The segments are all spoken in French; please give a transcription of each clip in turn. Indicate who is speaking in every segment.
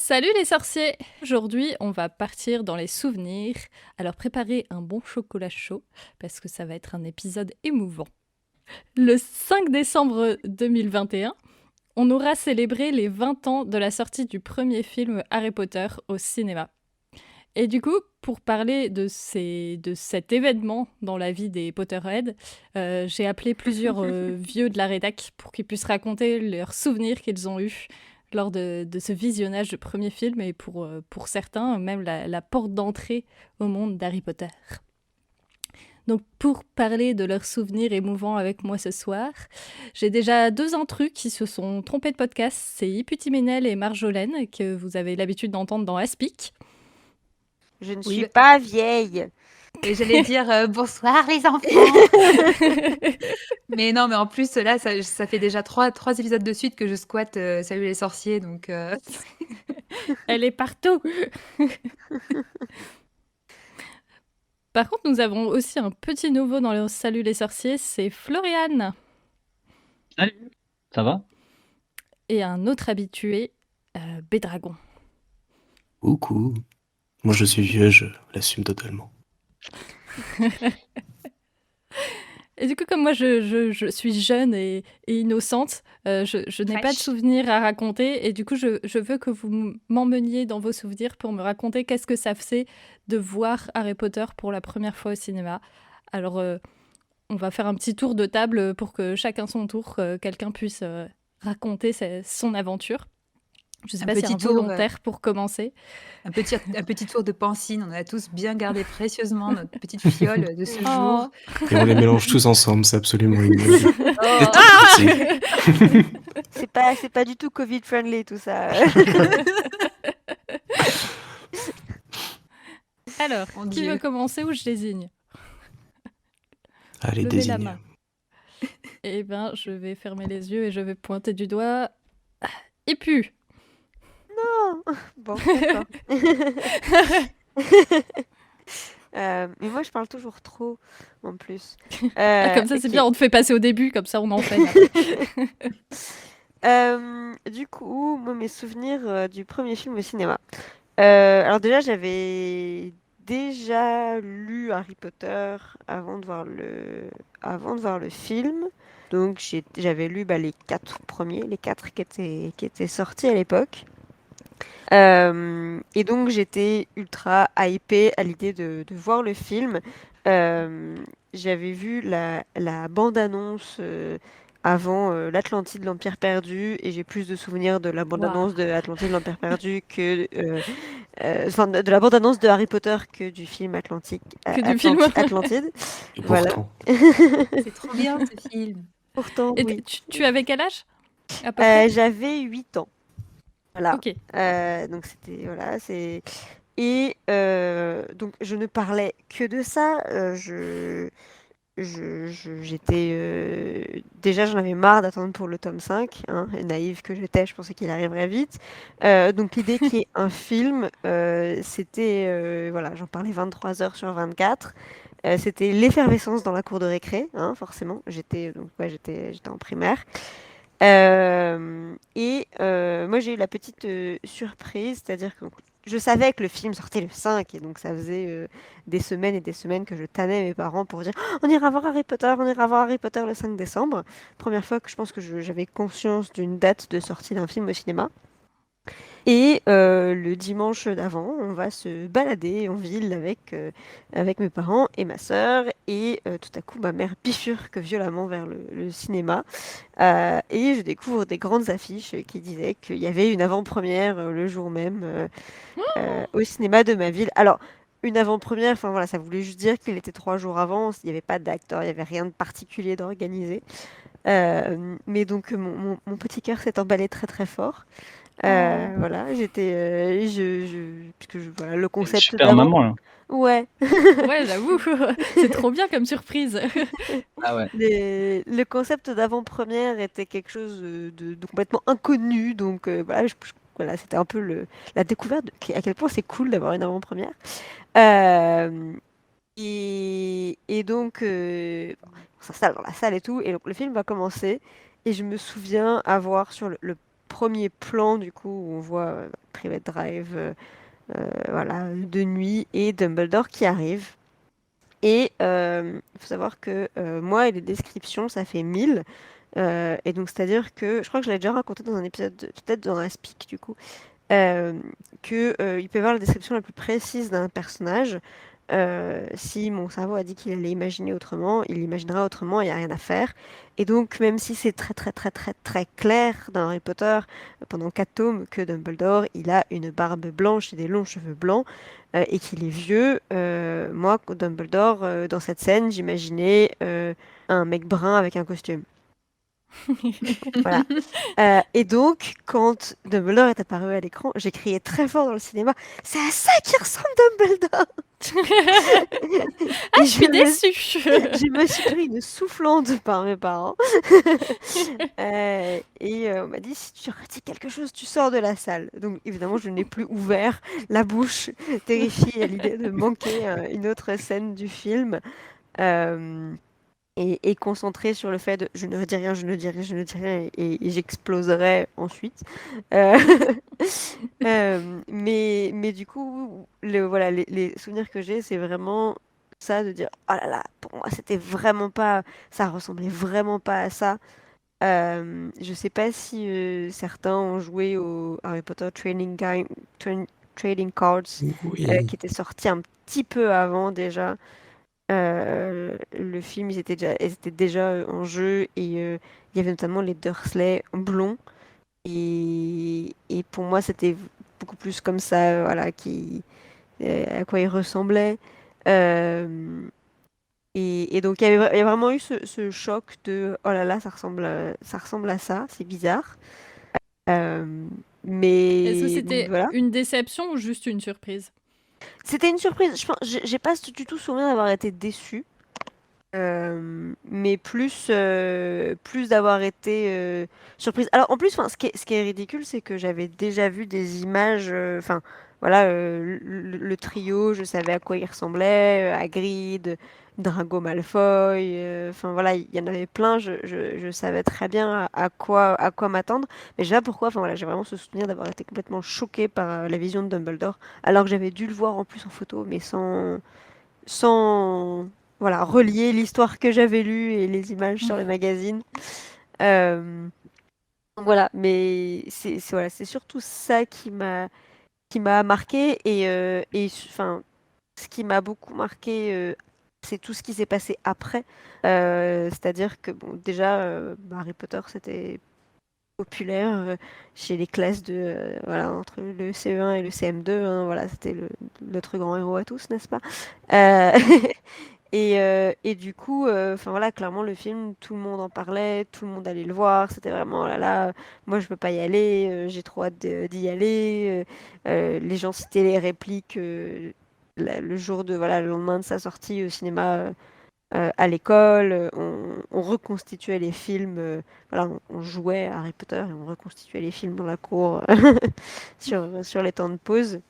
Speaker 1: Salut les sorciers! Aujourd'hui, on va partir dans les souvenirs. Alors préparez un bon chocolat chaud parce que ça va être un épisode émouvant. Le 5 décembre 2021, on aura célébré les 20 ans de la sortie du premier film Harry Potter au cinéma. Et du coup, pour parler de cet événement dans la vie des Potterheads, j'ai appelé plusieurs vieux de la rédac pour qu'ils puissent raconter leurs souvenirs qu'ils ont eus lors de ce visionnage du premier film et pour certains, même la porte d'entrée au monde d'Harry Potter. Donc pour parler de leurs souvenirs émouvants avec moi ce soir, j'ai déjà deux intrus qui se sont trompés de podcast. C'est Iputi Ménel et Marjolaine que vous avez l'habitude d'entendre dans Aspic.
Speaker 2: Je ne
Speaker 3: Oui,
Speaker 2: suis pas vieille.
Speaker 3: et j'allais dire bonsoir les enfants. Mais non, mais en plus, là, ça fait déjà trois épisodes de suite que je squatte Salut les sorciers, donc...
Speaker 1: Elle est partout. Par contre, nous avons aussi un petit nouveau dans le Salut les sorciers, c'est Floriane.
Speaker 4: Salut, ça va?
Speaker 1: Et un autre habitué, Bédragon.
Speaker 5: Coucou. Moi je suis vieux, je l'assume totalement.
Speaker 1: Et du coup, comme moi, je suis jeune et innocente, je n'ai pas de
Speaker 3: Fraîche.
Speaker 1: souvenirs à raconter. Et du coup, je veux que vous m'emmeniez dans vos souvenirs pour me raconter qu'est-ce que ça faisait de voir Harry Potter pour la première fois au cinéma. Alors, on va faire un petit tour de table pour que chacun son tour, quelqu'un puisse raconter son aventure. Je ne sais
Speaker 3: Un
Speaker 1: pas s'il y a un
Speaker 3: petit tour,
Speaker 1: volontaire pour commencer.
Speaker 3: un petit tour de pansine. On a tous bien gardé précieusement notre petite fiole de ce jour.
Speaker 5: Et on les mélange tous ensemble, c'est absolument ignoble.
Speaker 3: Oh.
Speaker 5: C'est tout petit.
Speaker 2: C'est pas du tout Covid friendly tout ça.
Speaker 1: Alors,
Speaker 3: Mon
Speaker 1: qui
Speaker 3: Dieu.
Speaker 1: veut commencer ou je désigne?
Speaker 5: Allez,
Speaker 1: Levez la
Speaker 5: désigne.
Speaker 1: main. Eh ben, je vais fermer les yeux et je vais pointer du doigt. Et puis,
Speaker 2: Bon, d'accord. Mais moi je parle toujours trop en plus.
Speaker 1: comme ça c'est
Speaker 2: ok.
Speaker 1: bien, on te fait passer au début, comme ça on enchaîne.
Speaker 2: Du coup, moi mes souvenirs du premier film au cinéma. Alors déjà j'avais déjà lu Harry Potter avant de voir le film. Donc j'avais lu les 4 premiers, les 4 qui étaient sortis à l'époque. Et donc j'étais ultra hypée à l'idée de voir le film. J'avais vu la bande-annonce avant l'Atlantide, l'Empire perdu, et j'ai plus de souvenirs de la bande-annonce de l'Atlantide, l'Empire perdu que enfin de la bande-annonce de Harry Potter que du film
Speaker 1: Que du film.
Speaker 2: Atlantide.
Speaker 5: Et
Speaker 2: Voilà.
Speaker 5: pourtant,
Speaker 3: C'est trop bien ce film.
Speaker 2: Pourtant,
Speaker 1: Et
Speaker 2: oui.
Speaker 1: tu avais quel âge à peu près?
Speaker 2: J'avais 8 ans. Voilà.
Speaker 1: Ok.
Speaker 2: Donc c'était voilà, c'est et donc je ne parlais que de ça. J'étais déjà j'en avais marre d'attendre pour le tome 5, hein, et naïve que j'étais, je pensais qu'il arriverait vite. Donc l'idée qu'il y ait un film, c'était voilà, j'en parlais 23 heures sur 24. C'était l'effervescence dans la cour de récré, hein, forcément. J'étais en primaire. Moi j'ai eu la petite surprise, c'est-à-dire que je savais que le film sortait le 5 et donc ça faisait des semaines et des semaines que je tannais mes parents pour dire «Oh, on ira voir Harry Potter, on ira voir Harry Potter le 5 décembre. Première fois que je pense que j'avais conscience d'une date de sortie d'un film au cinéma. Et le dimanche d'avant, on va se balader en ville avec mes parents et ma sœur. Et tout à coup, ma mère bifurque violemment vers le cinéma. Et je découvre des grandes affiches qui disaient qu'il y avait une avant-première le jour même au cinéma de ma ville. Alors, une avant-première, enfin voilà, ça voulait juste dire qu'il était 3 jours avant. Il n'y avait pas d'acteur, il n'y avait rien de particulier d'organisé. Mais donc, mon petit cœur s'est emballé très très fort. Voilà, voilà, le concept
Speaker 4: Super
Speaker 2: d'avant.
Speaker 4: maman, là.
Speaker 2: Ouais,
Speaker 1: Ouais, j'avoue. C'est trop bien comme surprise.
Speaker 4: Ah ouais.
Speaker 2: le concept d'avant-première était quelque chose de complètement inconnu, donc voilà, voilà, c'était un peu la découverte à quel point c'est cool d'avoir une avant-première. Euh, et donc, on s'installe dans la salle et tout, et donc le film va commencer, et je me souviens avoir sur le premier plan du coup où on voit Private Drive, voilà, de nuit et Dumbledore qui arrive. Et il faut savoir que moi et les descriptions, ça fait 1000. Et donc, c'est-à-dire que, je crois que je l'ai déjà raconté dans un épisode, peut-être dans un speak du coup, euh, il peut y avoir la description la plus précise d'un personnage. Si mon cerveau a dit qu'il allait imaginer autrement, il imaginera autrement, il n'y a rien à faire. Et donc, même si c'est très très très très très clair dans Harry Potter, pendant 4 tomes, que Dumbledore, il a une barbe blanche et des longs cheveux blancs, et qu'il est vieux, moi, Dumbledore, dans cette scène, j'imaginais un mec brun avec un costume. Voilà. Et donc, quand Dumbledore est apparu à l'écran, j'ai crié très fort dans le cinéma, c'est à ça qu'il ressemble Dumbledore!
Speaker 1: Ah,
Speaker 2: Et
Speaker 1: je suis
Speaker 2: me-
Speaker 1: déçue.
Speaker 2: je me suis pris une soufflante par mes parents. Et on m'a dit, si tu redis quelque chose, tu sors de la salle. Donc évidemment, je n'ai plus ouvert la bouche, terrifiée à l'idée de manquer une autre scène du film. Euh, et concentrée sur le fait de je ne dis rien, je ne dis rien, je ne dis rien, et j'exploserai ensuite. Euh, mais du coup, voilà, les souvenirs que j'ai, c'est vraiment ça de dire, oh là là, pour moi, c'était vraiment pas, ça ressemblait vraiment pas à ça. Je sais pas si certains ont joué au Harry Potter Trading Cards,
Speaker 5: Oui.
Speaker 2: qui était sorti un petit peu avant déjà. Le film, ils étaient déjà en jeu et il y avait notamment les Dursley blonds. Et pour moi, c'était beaucoup plus comme ça, voilà, à quoi ils ressemblaient. Euh, et donc, il y a vraiment eu ce choc de oh là là, ça ressemble à ça, c'est bizarre. Euh,
Speaker 1: Est-ce que
Speaker 2: mais
Speaker 1: c'était
Speaker 2: voilà.
Speaker 1: une déception ou juste une surprise?
Speaker 2: C'était une surprise. J'ai pas du tout souvenir d'avoir été déçue. Mais plus d'avoir été surprise. Alors en plus, enfin, ce qui est ridicule, c'est que j'avais déjà vu des images. Enfin, voilà, le trio, je savais à quoi il ressemblait, Hagrid, Drago Malfoy. Enfin voilà, il y en avait plein. Je savais très bien à quoi m'attendre. Mais déjà pourquoi? Enfin voilà, j'ai vraiment ce souvenir d'avoir été complètement choquée par la vision de Dumbledore, alors que j'avais dû le voir en plus en photo, mais sans voilà, relier l'histoire que j'avais lue et les images sur le magazine. Euh, voilà, mais voilà, c'est surtout ça qui m'a marqué et enfin ce qui m'a beaucoup marqué, c'est tout ce qui s'est passé après. C'est-à-dire que bon, déjà Harry Potter c'était populaire chez les classes de voilà, entre le CE1 et le CM2, hein, voilà, c'était notre grand héros à tous, n'est-ce pas? Euh, et du coup, enfin voilà, clairement le film, tout le monde en parlait, tout le monde allait le voir. C'était vraiment, oh là là, moi je peux pas y aller, j'ai trop hâte d'y aller. Les gens citaient les répliques le jour de, voilà, le lendemain de sa sortie au cinéma, à l'école. On reconstituait les films, voilà, on jouait à Harry Potter et on reconstituait les films dans la cour sur les temps de pause.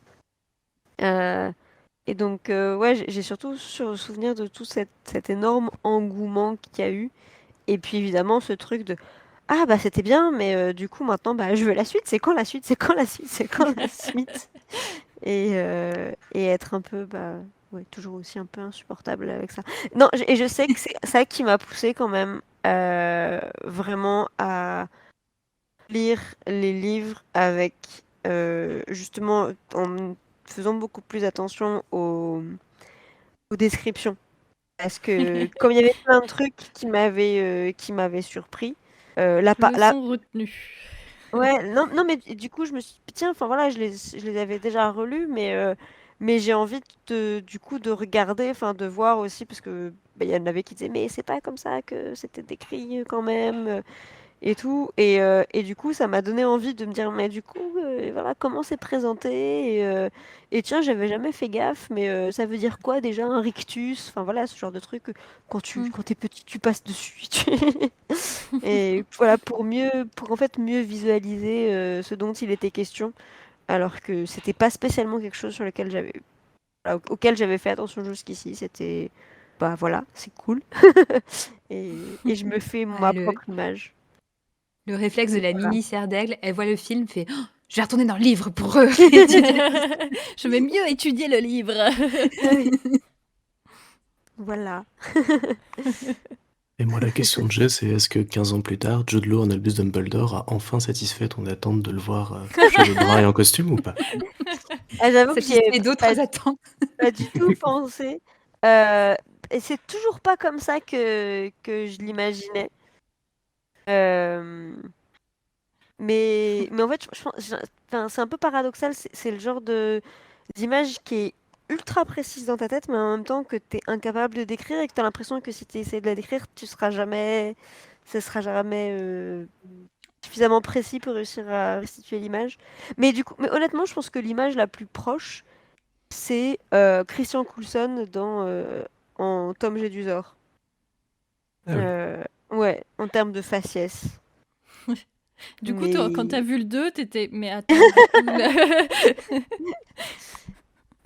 Speaker 2: Euh, et donc, ouais, j'ai surtout souvenir de tout cet énorme engouement qu'il y a eu. Et puis, évidemment, ce truc de ah, bah, c'était bien, mais du coup, maintenant, bah, je veux la suite. C'est quand la suite? C'est quand la suite? C'est quand la suite? Et être un peu, bah, ouais, toujours aussi un peu insupportable avec ça. Non, et je sais que c'est ça qui m'a poussé quand même vraiment à lire les livres avec justement en faisant beaucoup plus attention aux descriptions. Parce que comme il y avait plein de trucs qui m'avaient surpris,
Speaker 1: Leçon retenue.
Speaker 2: ouais, non, non, mais du coup, je me suis dit, tiens, enfin voilà, je les avais déjà relus, mais j'ai envie du coup, de regarder, enfin, de voir aussi, parce que bah, il y en avait qui disaient, mais c'est pas comme ça que c'était décrit quand même, et tout. Et du coup, ça m'a donné envie de me dire, mais du coup, voilà, comment c'est présenté? Et tiens, j'avais jamais fait gaffe, mais ça veut dire quoi déjà un rictus? Enfin voilà, ce genre de truc, quand t'es petit, tu passes dessus. Et voilà, pour en fait mieux visualiser ce dont il était question, alors que c'était pas spécialement quelque chose sur lequel voilà, auquel j'avais fait attention jusqu'ici. C'était, bah voilà, c'est cool. Et je me fais ma
Speaker 3: Le,
Speaker 2: propre image.
Speaker 3: Le réflexe de la
Speaker 2: Voilà.
Speaker 3: mini serre d'aigle, elle voit le film, fait oh, je vais retourner dans le livre pour étudier.
Speaker 1: Je vais mieux étudier le livre.
Speaker 2: Voilà.
Speaker 5: Et moi, la question que j'ai, c'est est-ce que 15 ans plus tard, Jude Law en Albus Dumbledore a enfin satisfait ton attente de le voir cheveux bruns et en costume ou pas?
Speaker 2: J'avoue que j'y ai
Speaker 3: Satisfait d'autres attentes.
Speaker 2: pas du tout pensé. Et c'est toujours pas comme ça que je l'imaginais. Mais en fait, je pense, enfin, c'est un peu paradoxal. C'est le genre d'image qui est ultra précise dans ta tête, mais en même temps que tu es incapable de décrire et que tu as l'impression que si tu essaies de la décrire, ce sera jamais suffisamment précis pour réussir à restituer l'image. Mais du coup, mais honnêtement, je pense que l'image la plus proche, c'est Christian Coulson en Tom Jedusor.
Speaker 5: Ah oui.
Speaker 2: Ouais, en termes de faciès.
Speaker 1: Du coup, toi, quand
Speaker 2: Mais
Speaker 1: t'as vu le 2, t'étais. Mais attends.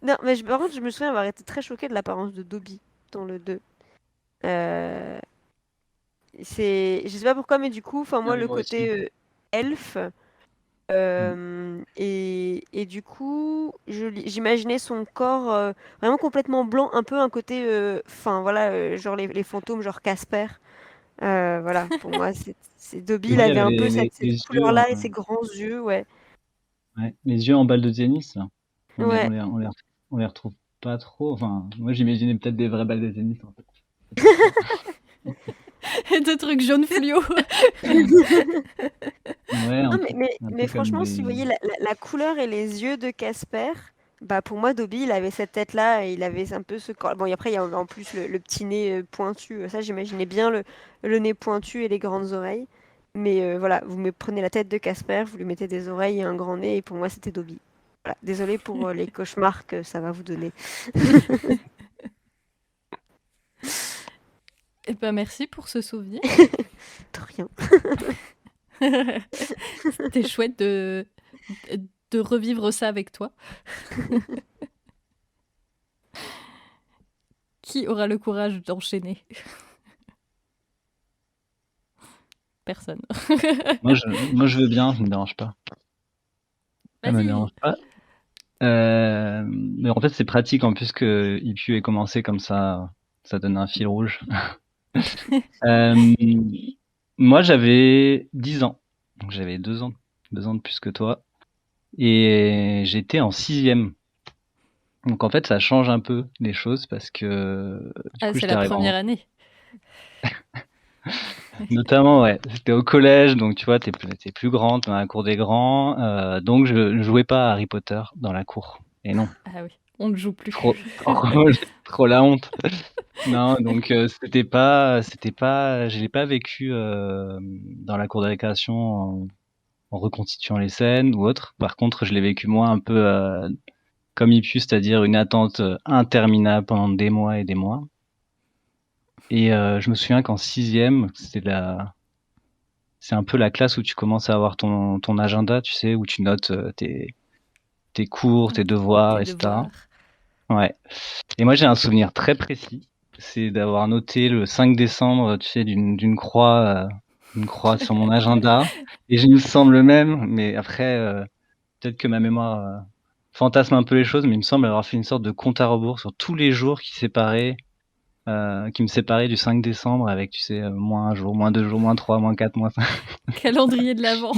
Speaker 2: non, mais par contre, je me souviens avoir été très choquée de l'apparence de Dobby dans le 2. Euh, je sais pas pourquoi, mais du coup, enfin moi,
Speaker 4: Ah oui,
Speaker 2: le
Speaker 4: moi aussi.
Speaker 2: côté elfe, et du coup, j'imaginais son corps vraiment complètement blanc, un peu un côté, enfin voilà, genre les fantômes, genre Casper. Voilà, pour moi, Dobby,
Speaker 4: Et
Speaker 2: il
Speaker 4: moi, il y
Speaker 2: avait
Speaker 4: avait
Speaker 2: un peu cette
Speaker 4: les yeux,
Speaker 2: couleur-là et ses grands yeux, ouais.
Speaker 4: ouais, les yeux en balle de tennis, là.
Speaker 2: Ouais.
Speaker 4: On les retrouve pas trop. Enfin, moi, j'imaginais peut-être des vraies balles de tennis, en fait. C'est pour ça.
Speaker 1: Et de trucs jaunes fluo.
Speaker 4: Ouais,
Speaker 2: Non,
Speaker 4: un peu,
Speaker 2: mais
Speaker 4: comme
Speaker 2: franchement, si vous
Speaker 4: des.
Speaker 2: voyez la couleur et les yeux de Casper, bah pour moi, Dobby, il avait cette tête-là, et il avait un peu ce corps. Bon, et après, il y a en plus le petit nez pointu. Ça, j'imaginais bien le nez pointu et les grandes oreilles. Mais voilà, vous me prenez la tête de Casper, vous lui mettez des oreilles et un grand nez, et pour moi, c'était Dobby. Voilà, désolé pour les cauchemars que ça va vous donner.
Speaker 1: Et ben merci pour ce souvenir.
Speaker 2: De rien.
Speaker 1: C'était chouette de revivre ça avec toi. Qui aura le courage d'enchaîner? Personne.
Speaker 4: Moi, je veux bien, ça me dérange pas. Ça me
Speaker 1: Vas-y.
Speaker 4: dérange pas. Mais en fait, c'est pratique en plus que IPU ait commencé comme ça donne un fil rouge. Moi, j'avais 10 ans, donc j'avais 2 ans de plus que toi, et j'étais en 6e. Donc en fait, ça change un peu les choses parce que du coup,
Speaker 1: C'est
Speaker 4: j'étais
Speaker 1: la
Speaker 4: arrivé
Speaker 1: première année.
Speaker 4: notamment, ouais, c'était au collège, donc tu vois, t'es plus grand, t'es dans la cour des grands, donc je ne jouais pas à Harry Potter dans la cour. Et non,
Speaker 1: Ah oui, on ne joue plus.
Speaker 4: trop, trop la honte. Non, donc je l'ai pas vécu dans la cour de récréation en reconstituant les scènes ou autre. Par contre, je l'ai vécu moi un peu comme IPU, c'est-à-dire une attente interminable pendant des mois et des mois. Et je me souviens qu'en 6e, c'est un peu la classe où tu commences à avoir ton agenda, tu sais, où tu notes tes cours, tes devoirs,
Speaker 1: Tes
Speaker 4: etc.
Speaker 1: devoirs.
Speaker 4: Ouais. Et moi, j'ai un souvenir très précis. C'est d'avoir noté le 5 décembre, tu sais, d'une croix, une croix sur mon agenda. Et je me semble même, mais après, peut-être que ma mémoire fantasme un peu les choses, mais il me semble avoir fait une sorte de compte à rebours sur tous les jours qui me séparaient du 5 décembre avec, tu sais, moins un jour, moins 2 jours, moins 3, moins 4, moins 5.
Speaker 1: Calendrier de l'Avent.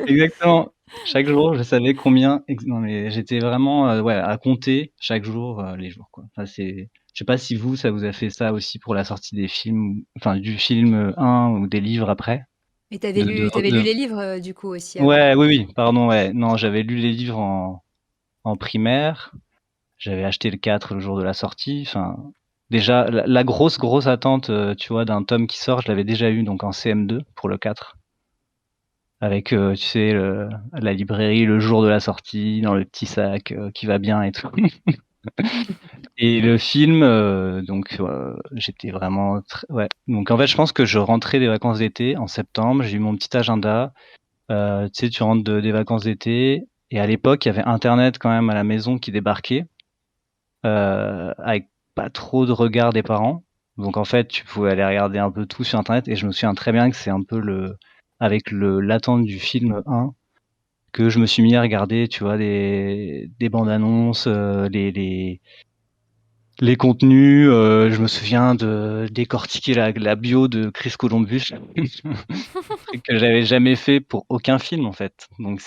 Speaker 4: Exactement. Chaque jour, je savais combien. Non, mais j'étais vraiment ouais, à compter chaque jour les jours, quoi. Enfin, je sais pas si ça vous a fait ça aussi pour la sortie des films, enfin du film 1 ou des livres après.
Speaker 3: Mais t'avais lu les livres du coup aussi avant.
Speaker 4: Ouais, oui, pardon, ouais. Non, j'avais lu les livres en primaire. J'avais acheté le 4 le jour de la sortie. Enfin, déjà, la grosse attente, tu vois, d'un tome qui sort, je l'avais déjà eu donc en CM2 pour le 4. Avec, tu sais, la librairie le jour de la sortie, dans le petit sac qui va bien et tout. Et le film, donc j'étais vraiment ouais. Donc en fait, je pense que je rentrais des vacances d'été en septembre, j'ai eu mon petit agenda. Tu sais, tu rentres des vacances d'été et à l'époque, il y avait internet quand même à la maison qui débarquait, avec pas trop de regard des parents. Donc en fait, tu pouvais aller regarder un peu tout sur internet et je me souviens très bien que c'est un peu avec l'attente du film 1 que je me suis mis à regarder, tu vois, des bandes annonces, les contenus. Je me souviens de décortiquer la bio de Chris Columbus, truc que j'avais jamais fait pour aucun film en fait. Donc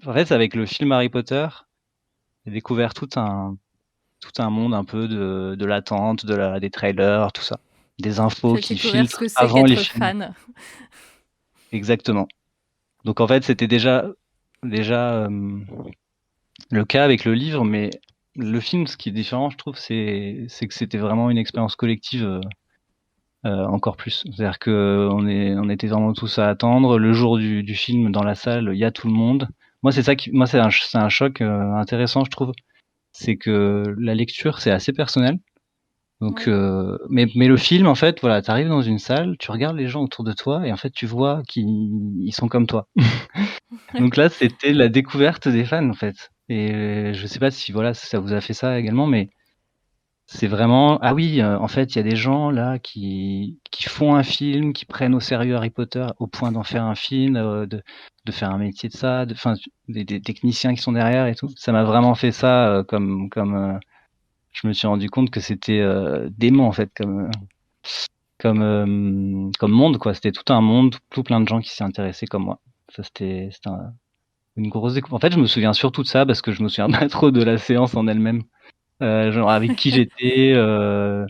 Speaker 4: en fait avec le film Harry Potter, j'ai découvert tout un monde un peu de l'attente, des trailers, tout ça, des infos
Speaker 1: Tu as
Speaker 4: qui
Speaker 1: découvert ce
Speaker 4: filtrent
Speaker 1: que c'est
Speaker 4: avant les
Speaker 1: qu'être
Speaker 4: films.
Speaker 1: fan.
Speaker 4: Exactement. Donc en fait c'était déjà le cas avec le livre, mais le film, ce qui est différent, je trouve, c'est que c'était vraiment une expérience collective encore plus. C'est-à-dire que on était vraiment tous à attendre. Le jour du film dans la salle, il y a tout le monde. Moi, c'est un choc intéressant, je trouve. C'est que la lecture, c'est assez personnel. Donc,
Speaker 1: Ouais.
Speaker 4: mais le film, en fait, voilà, t'arrives dans une salle, tu regardes les gens autour de toi, et en fait, tu vois qu'ils sont comme toi. Donc là, c'était la découverte des fans, en fait. Et je sais pas si voilà, ça vous a fait ça également, mais c'est vraiment ah oui, en fait, il y a des gens là qui font un film, qui prennent au sérieux Harry Potter au point d'en faire un film, de faire un métier de ça, enfin des techniciens qui sont derrière et tout. Ça m'a vraiment fait ça, je me suis rendu compte que c'était, dément en fait comme monde quoi. C'était tout un monde, tout plein de gens qui s'y intéressaient comme moi. Ça c'était une grosse en fait, je me souviens surtout de ça parce que je me souviens pas trop de la séance en elle-même. Genre avec qui j'étais, je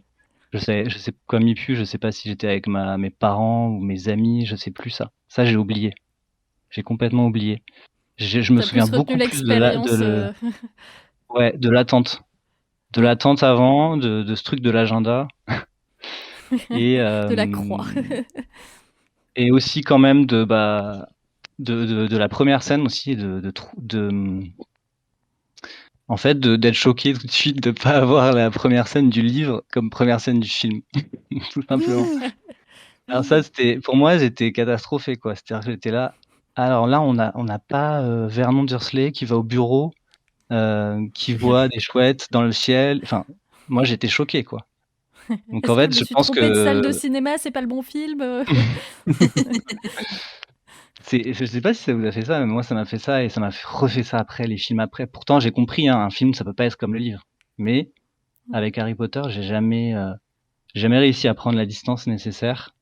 Speaker 4: sais comme il pue, je sais pas si j'étais avec mes parents ou mes amis, je sais plus ça. Ça, j'ai oublié. J'ai complètement oublié. Je me
Speaker 1: T'as
Speaker 4: souviens
Speaker 1: plus retenu
Speaker 4: beaucoup plus de la
Speaker 1: l'expérience.
Speaker 4: ouais, de l'attente. De
Speaker 1: Ouais,
Speaker 4: l'attente avant, de ce truc de l'agenda et
Speaker 1: de la croix.
Speaker 4: et aussi quand même de la première scène aussi en fait, d'être choqué tout de suite de pas avoir la première scène du livre comme première scène du film, tout simplement.
Speaker 2: Oui,
Speaker 4: Alors ça,
Speaker 2: oui.
Speaker 4: c'était pour moi, j'étais catastrophé, quoi. C'est-à-dire que j'étais là: «Alors là, on n'a pas, Vernon Dursley qui va au bureau, qui voit des chouettes dans le ciel». Enfin, moi, j'étais choqué, quoi. Donc en
Speaker 1: Est-ce que je
Speaker 4: fait,
Speaker 1: me
Speaker 4: je
Speaker 1: suis
Speaker 4: pense
Speaker 1: trompée de salle
Speaker 4: que
Speaker 1: de cinéma, c'est pas le bon film?
Speaker 4: je sais pas si ça vous a fait ça, mais moi, ça m'a fait ça et ça m'a refait ça après, les films après. Pourtant, j'ai compris, hein, un film, ça peut pas être comme le livre. Mais avec Harry Potter, j'ai jamais réussi à prendre la distance nécessaire.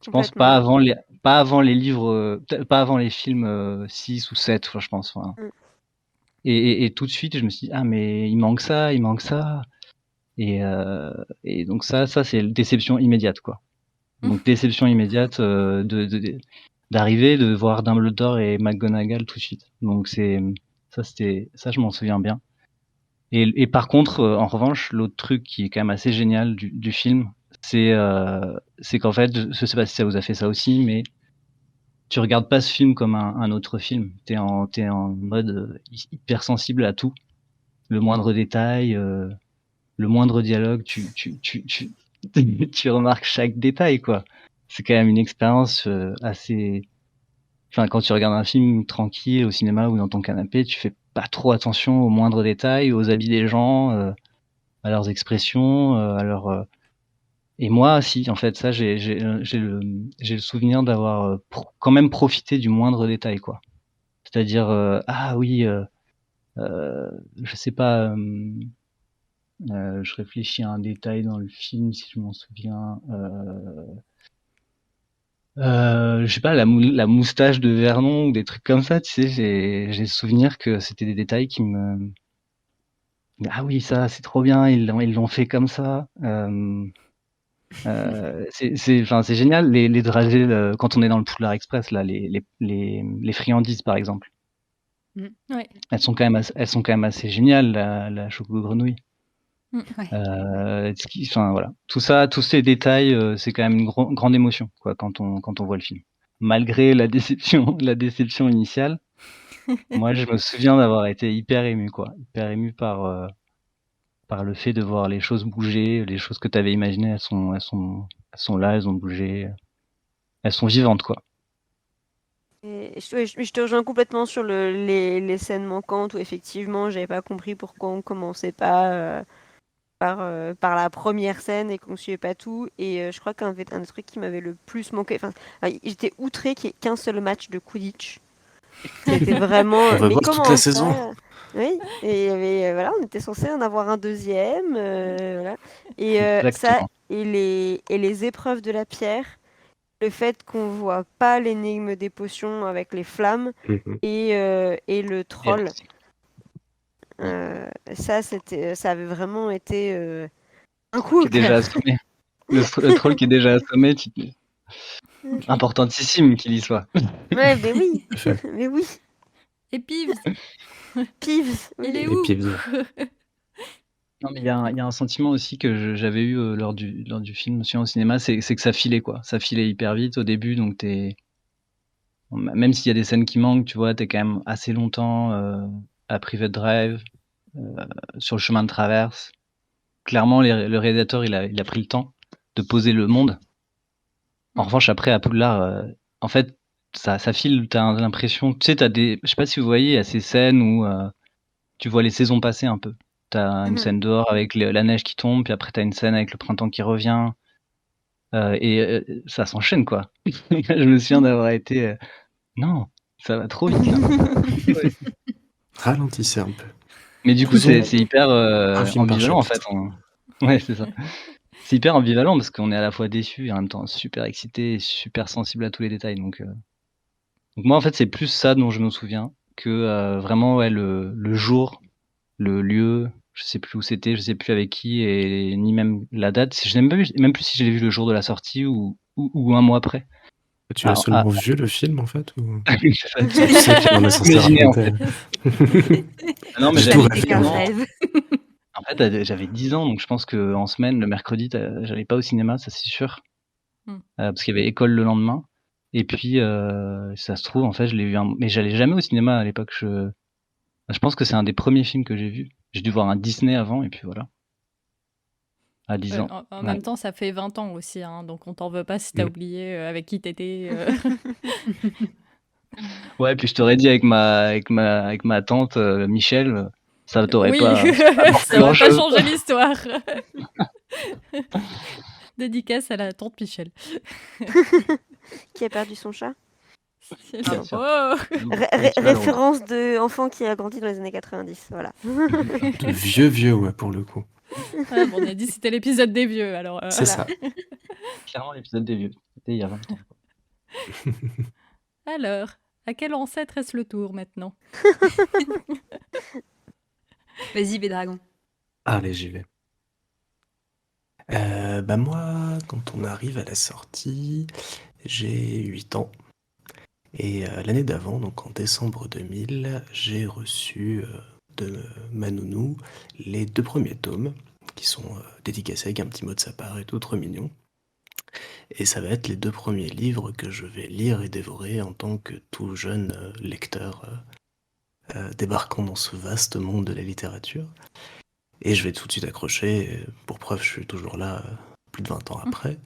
Speaker 4: Je pense
Speaker 2: Complètement.
Speaker 4: pas avant les livres, peut-être pas avant les films, 6 ou 7, quoi, je pense, enfin.
Speaker 2: Mm.
Speaker 4: Et tout de suite, je me suis dit: «Ah mais il manque ça, il manque ça» et heu et donc ça c'est déception immédiate, quoi. Donc déception immédiate, d'arriver, de voir Dumbledore et McGonagall tout de suite. Donc ça je m'en souviens bien. Et par contre, en revanche, l'autre truc qui est quand même assez génial du film, c'est qu'en fait, je sais pas si ça vous a fait ça aussi, mais tu regardes pas ce film comme un autre film. T'es en mode, hyper sensible à tout. Le moindre détail, le moindre dialogue, tu remarques chaque détail, quoi. C'est quand même une expérience, assez enfin, quand tu regardes un film tranquille au cinéma ou dans ton canapé, tu fais pas trop attention aux moindres détails, aux habits des gens, à leurs expressions, et moi si, en fait, ça j'ai le souvenir d'avoir, quand même profité du moindre détail, quoi. C'est-à-dire, ah oui, je sais pas, je réfléchis à un détail dans le film, si je m'en souviens, je sais pas, la moustache de Vernon ou des trucs comme ça, tu sais? J'ai le souvenir que c'était des détails qui me «Ah oui, ça, c'est trop bien, ils l'ont fait comme ça». Enfin, c'est génial les dragées, quand on est dans le Poudlard Express là, les friandises par exemple.
Speaker 1: Ouais.
Speaker 4: Elles sont quand même assez géniales, la choco grenouille.
Speaker 1: Ouais.
Speaker 4: Enfin voilà, tout ça, tous ces détails, c'est quand même une grande émotion quoi quand on voit le film. Malgré la déception la déception initiale, moi je me souviens d'avoir été hyper ému quoi, hyper ému par le fait de voir les choses bouger, les choses que tu avais imaginées, elles sont là, elles ont bougé, elles sont vivantes quoi.
Speaker 2: Et je te rejoins complètement sur les scènes manquantes où effectivement j'avais pas compris pourquoi on commençait pas. par la première scène et qu'on suivait pas tout. Et je crois qu'un des trucs qui m'avait le plus manqué, enfin, j'étais outrée qu'il n'y ait qu'un seul match de Quidditch. C'était vraiment.
Speaker 5: On va
Speaker 2: Mais
Speaker 5: voir toute
Speaker 2: comment
Speaker 5: la
Speaker 2: ça?
Speaker 5: saison.
Speaker 2: Oui, et il y avait, voilà, on était censé en avoir un deuxième, voilà. Et ça,
Speaker 4: Exactement.
Speaker 2: et les épreuves de la pierre, le fait qu'on voit pas l'énigme des potions avec les flammes
Speaker 5: Mhm.
Speaker 2: et le
Speaker 4: Et
Speaker 2: troll, ça avait vraiment été un coup
Speaker 4: qui
Speaker 2: au
Speaker 4: est déjà
Speaker 2: cœur.
Speaker 4: assommé. Le troll qui est déjà assommé, importantissime qu'il y soit.
Speaker 2: Ouais, mais oui,
Speaker 5: Tout à fait.
Speaker 2: mais oui,
Speaker 1: Et Peeves,
Speaker 2: Peeves, oui.
Speaker 1: il est
Speaker 5: Et
Speaker 1: où?
Speaker 5: Peeves.
Speaker 4: Non, mais il y a un sentiment aussi que j'avais eu lors du film au cinéma, c'est que ça filait, quoi. Ça filait hyper vite au début, donc même s'il y a des scènes qui manquent, tu vois, t'es quand même assez longtemps à Private Drive, sur le chemin de traverse. Clairement, le réalisateur, il a pris le temps de poser le monde. En revanche, après, à Poudlard, en fait, ça file, t'as l'impression, tu sais, je sais pas si vous voyez, il y a ces scènes où tu vois les saisons passer un peu. T'as une
Speaker 2: Mhm.
Speaker 4: scène dehors avec la neige qui tombe, puis après t'as une scène avec le printemps qui revient, ça s'enchaîne, quoi. Je me souviens d'avoir été, non, ça va trop vite là. Ouais.
Speaker 5: Ralentissez un peu.
Speaker 4: Mais du coup,
Speaker 5: Faisons
Speaker 4: c'est hyper
Speaker 5: un film par
Speaker 4: ambivalent en fait.
Speaker 5: chapitre.
Speaker 4: Ouais, c'est ça. C'est hyper ambivalent parce qu'on est à la fois déçu et en même temps super excité et super sensible à tous les détails. Donc moi, en fait, c'est plus ça dont je me souviens que vraiment ouais, le jour, le lieu. Je sais plus où c'était, je sais plus avec qui et ni même la date. Je sais même plus si je l'ai vu le jour de la sortie ou un mois après.
Speaker 5: Tu as
Speaker 4: Ah, ah,
Speaker 5: seulement vu le film en fait ou...
Speaker 4: c'est ça.
Speaker 5: C'est tout ça qu'il en est censé
Speaker 4: Imaginez en
Speaker 5: raconter.
Speaker 4: fait. Ah non, mais
Speaker 5: J'ai
Speaker 3: Ça
Speaker 5: tout
Speaker 4: j'avais
Speaker 3: n'était
Speaker 4: 10
Speaker 5: rêvé
Speaker 3: qu'un
Speaker 5: en
Speaker 4: ans.
Speaker 5: fait.
Speaker 3: rêve.
Speaker 4: En fait, j'avais 10 ans, donc je pense qu'en semaine, le mercredi, j'allais pas au cinéma, ça c'est sûr. Parce qu'il y avait école le lendemain. Et puis, ça se trouve, en fait, je l'ai vu mais j'allais jamais au cinéma à l'époque. Je pense que c'est un des premiers films que j'ai vu. J'ai dû voir un Disney avant, et puis voilà. À 10 ans.
Speaker 1: En
Speaker 4: Ouais.
Speaker 1: même temps, ça fait 20 ans aussi, hein, donc on t'en veut pas si t'as
Speaker 5: Mm.
Speaker 1: oublié avec qui t'étais.
Speaker 4: Ouais, puis je t'aurais dit avec ma tante, Michel, ça t'aurait
Speaker 1: Oui,
Speaker 4: pas apporté
Speaker 1: ça aurait pas
Speaker 4: grand-chose.
Speaker 1: changé l'histoire. Dédicace à la tante Michel.
Speaker 2: Qui a perdu son chat.
Speaker 4: Bien sûr.
Speaker 1: Oh
Speaker 2: Référence de enfant qui a grandi dans les années 90, voilà.
Speaker 5: De vieux, ouais, pour le coup.
Speaker 1: Ouais, bon, on a dit que c'était l'épisode des vieux, alors.
Speaker 5: C'est
Speaker 2: Voilà.
Speaker 5: ça.
Speaker 4: Clairement, l'épisode des vieux. C'était il y a 20 ans.
Speaker 1: Alors, à quel ancêtre est-ce le tour maintenant?
Speaker 3: Vas-y, Bédragon.
Speaker 5: Allez, j'y vais. Bah moi, quand on arrive à la sortie, j'ai 8 ans. Et l'année d'avant, donc en décembre 2000, j'ai reçu de ma nounou les 2 premiers tomes, qui sont dédicacés avec un petit mot de sa part et tout trop mignon. Et ça va être les 2 premiers livres que je vais lire et dévorer en tant que tout jeune lecteur débarquant dans ce vaste monde de la littérature. Et je vais tout de suite accrocher, pour preuve, je suis toujours là plus de 20 ans après.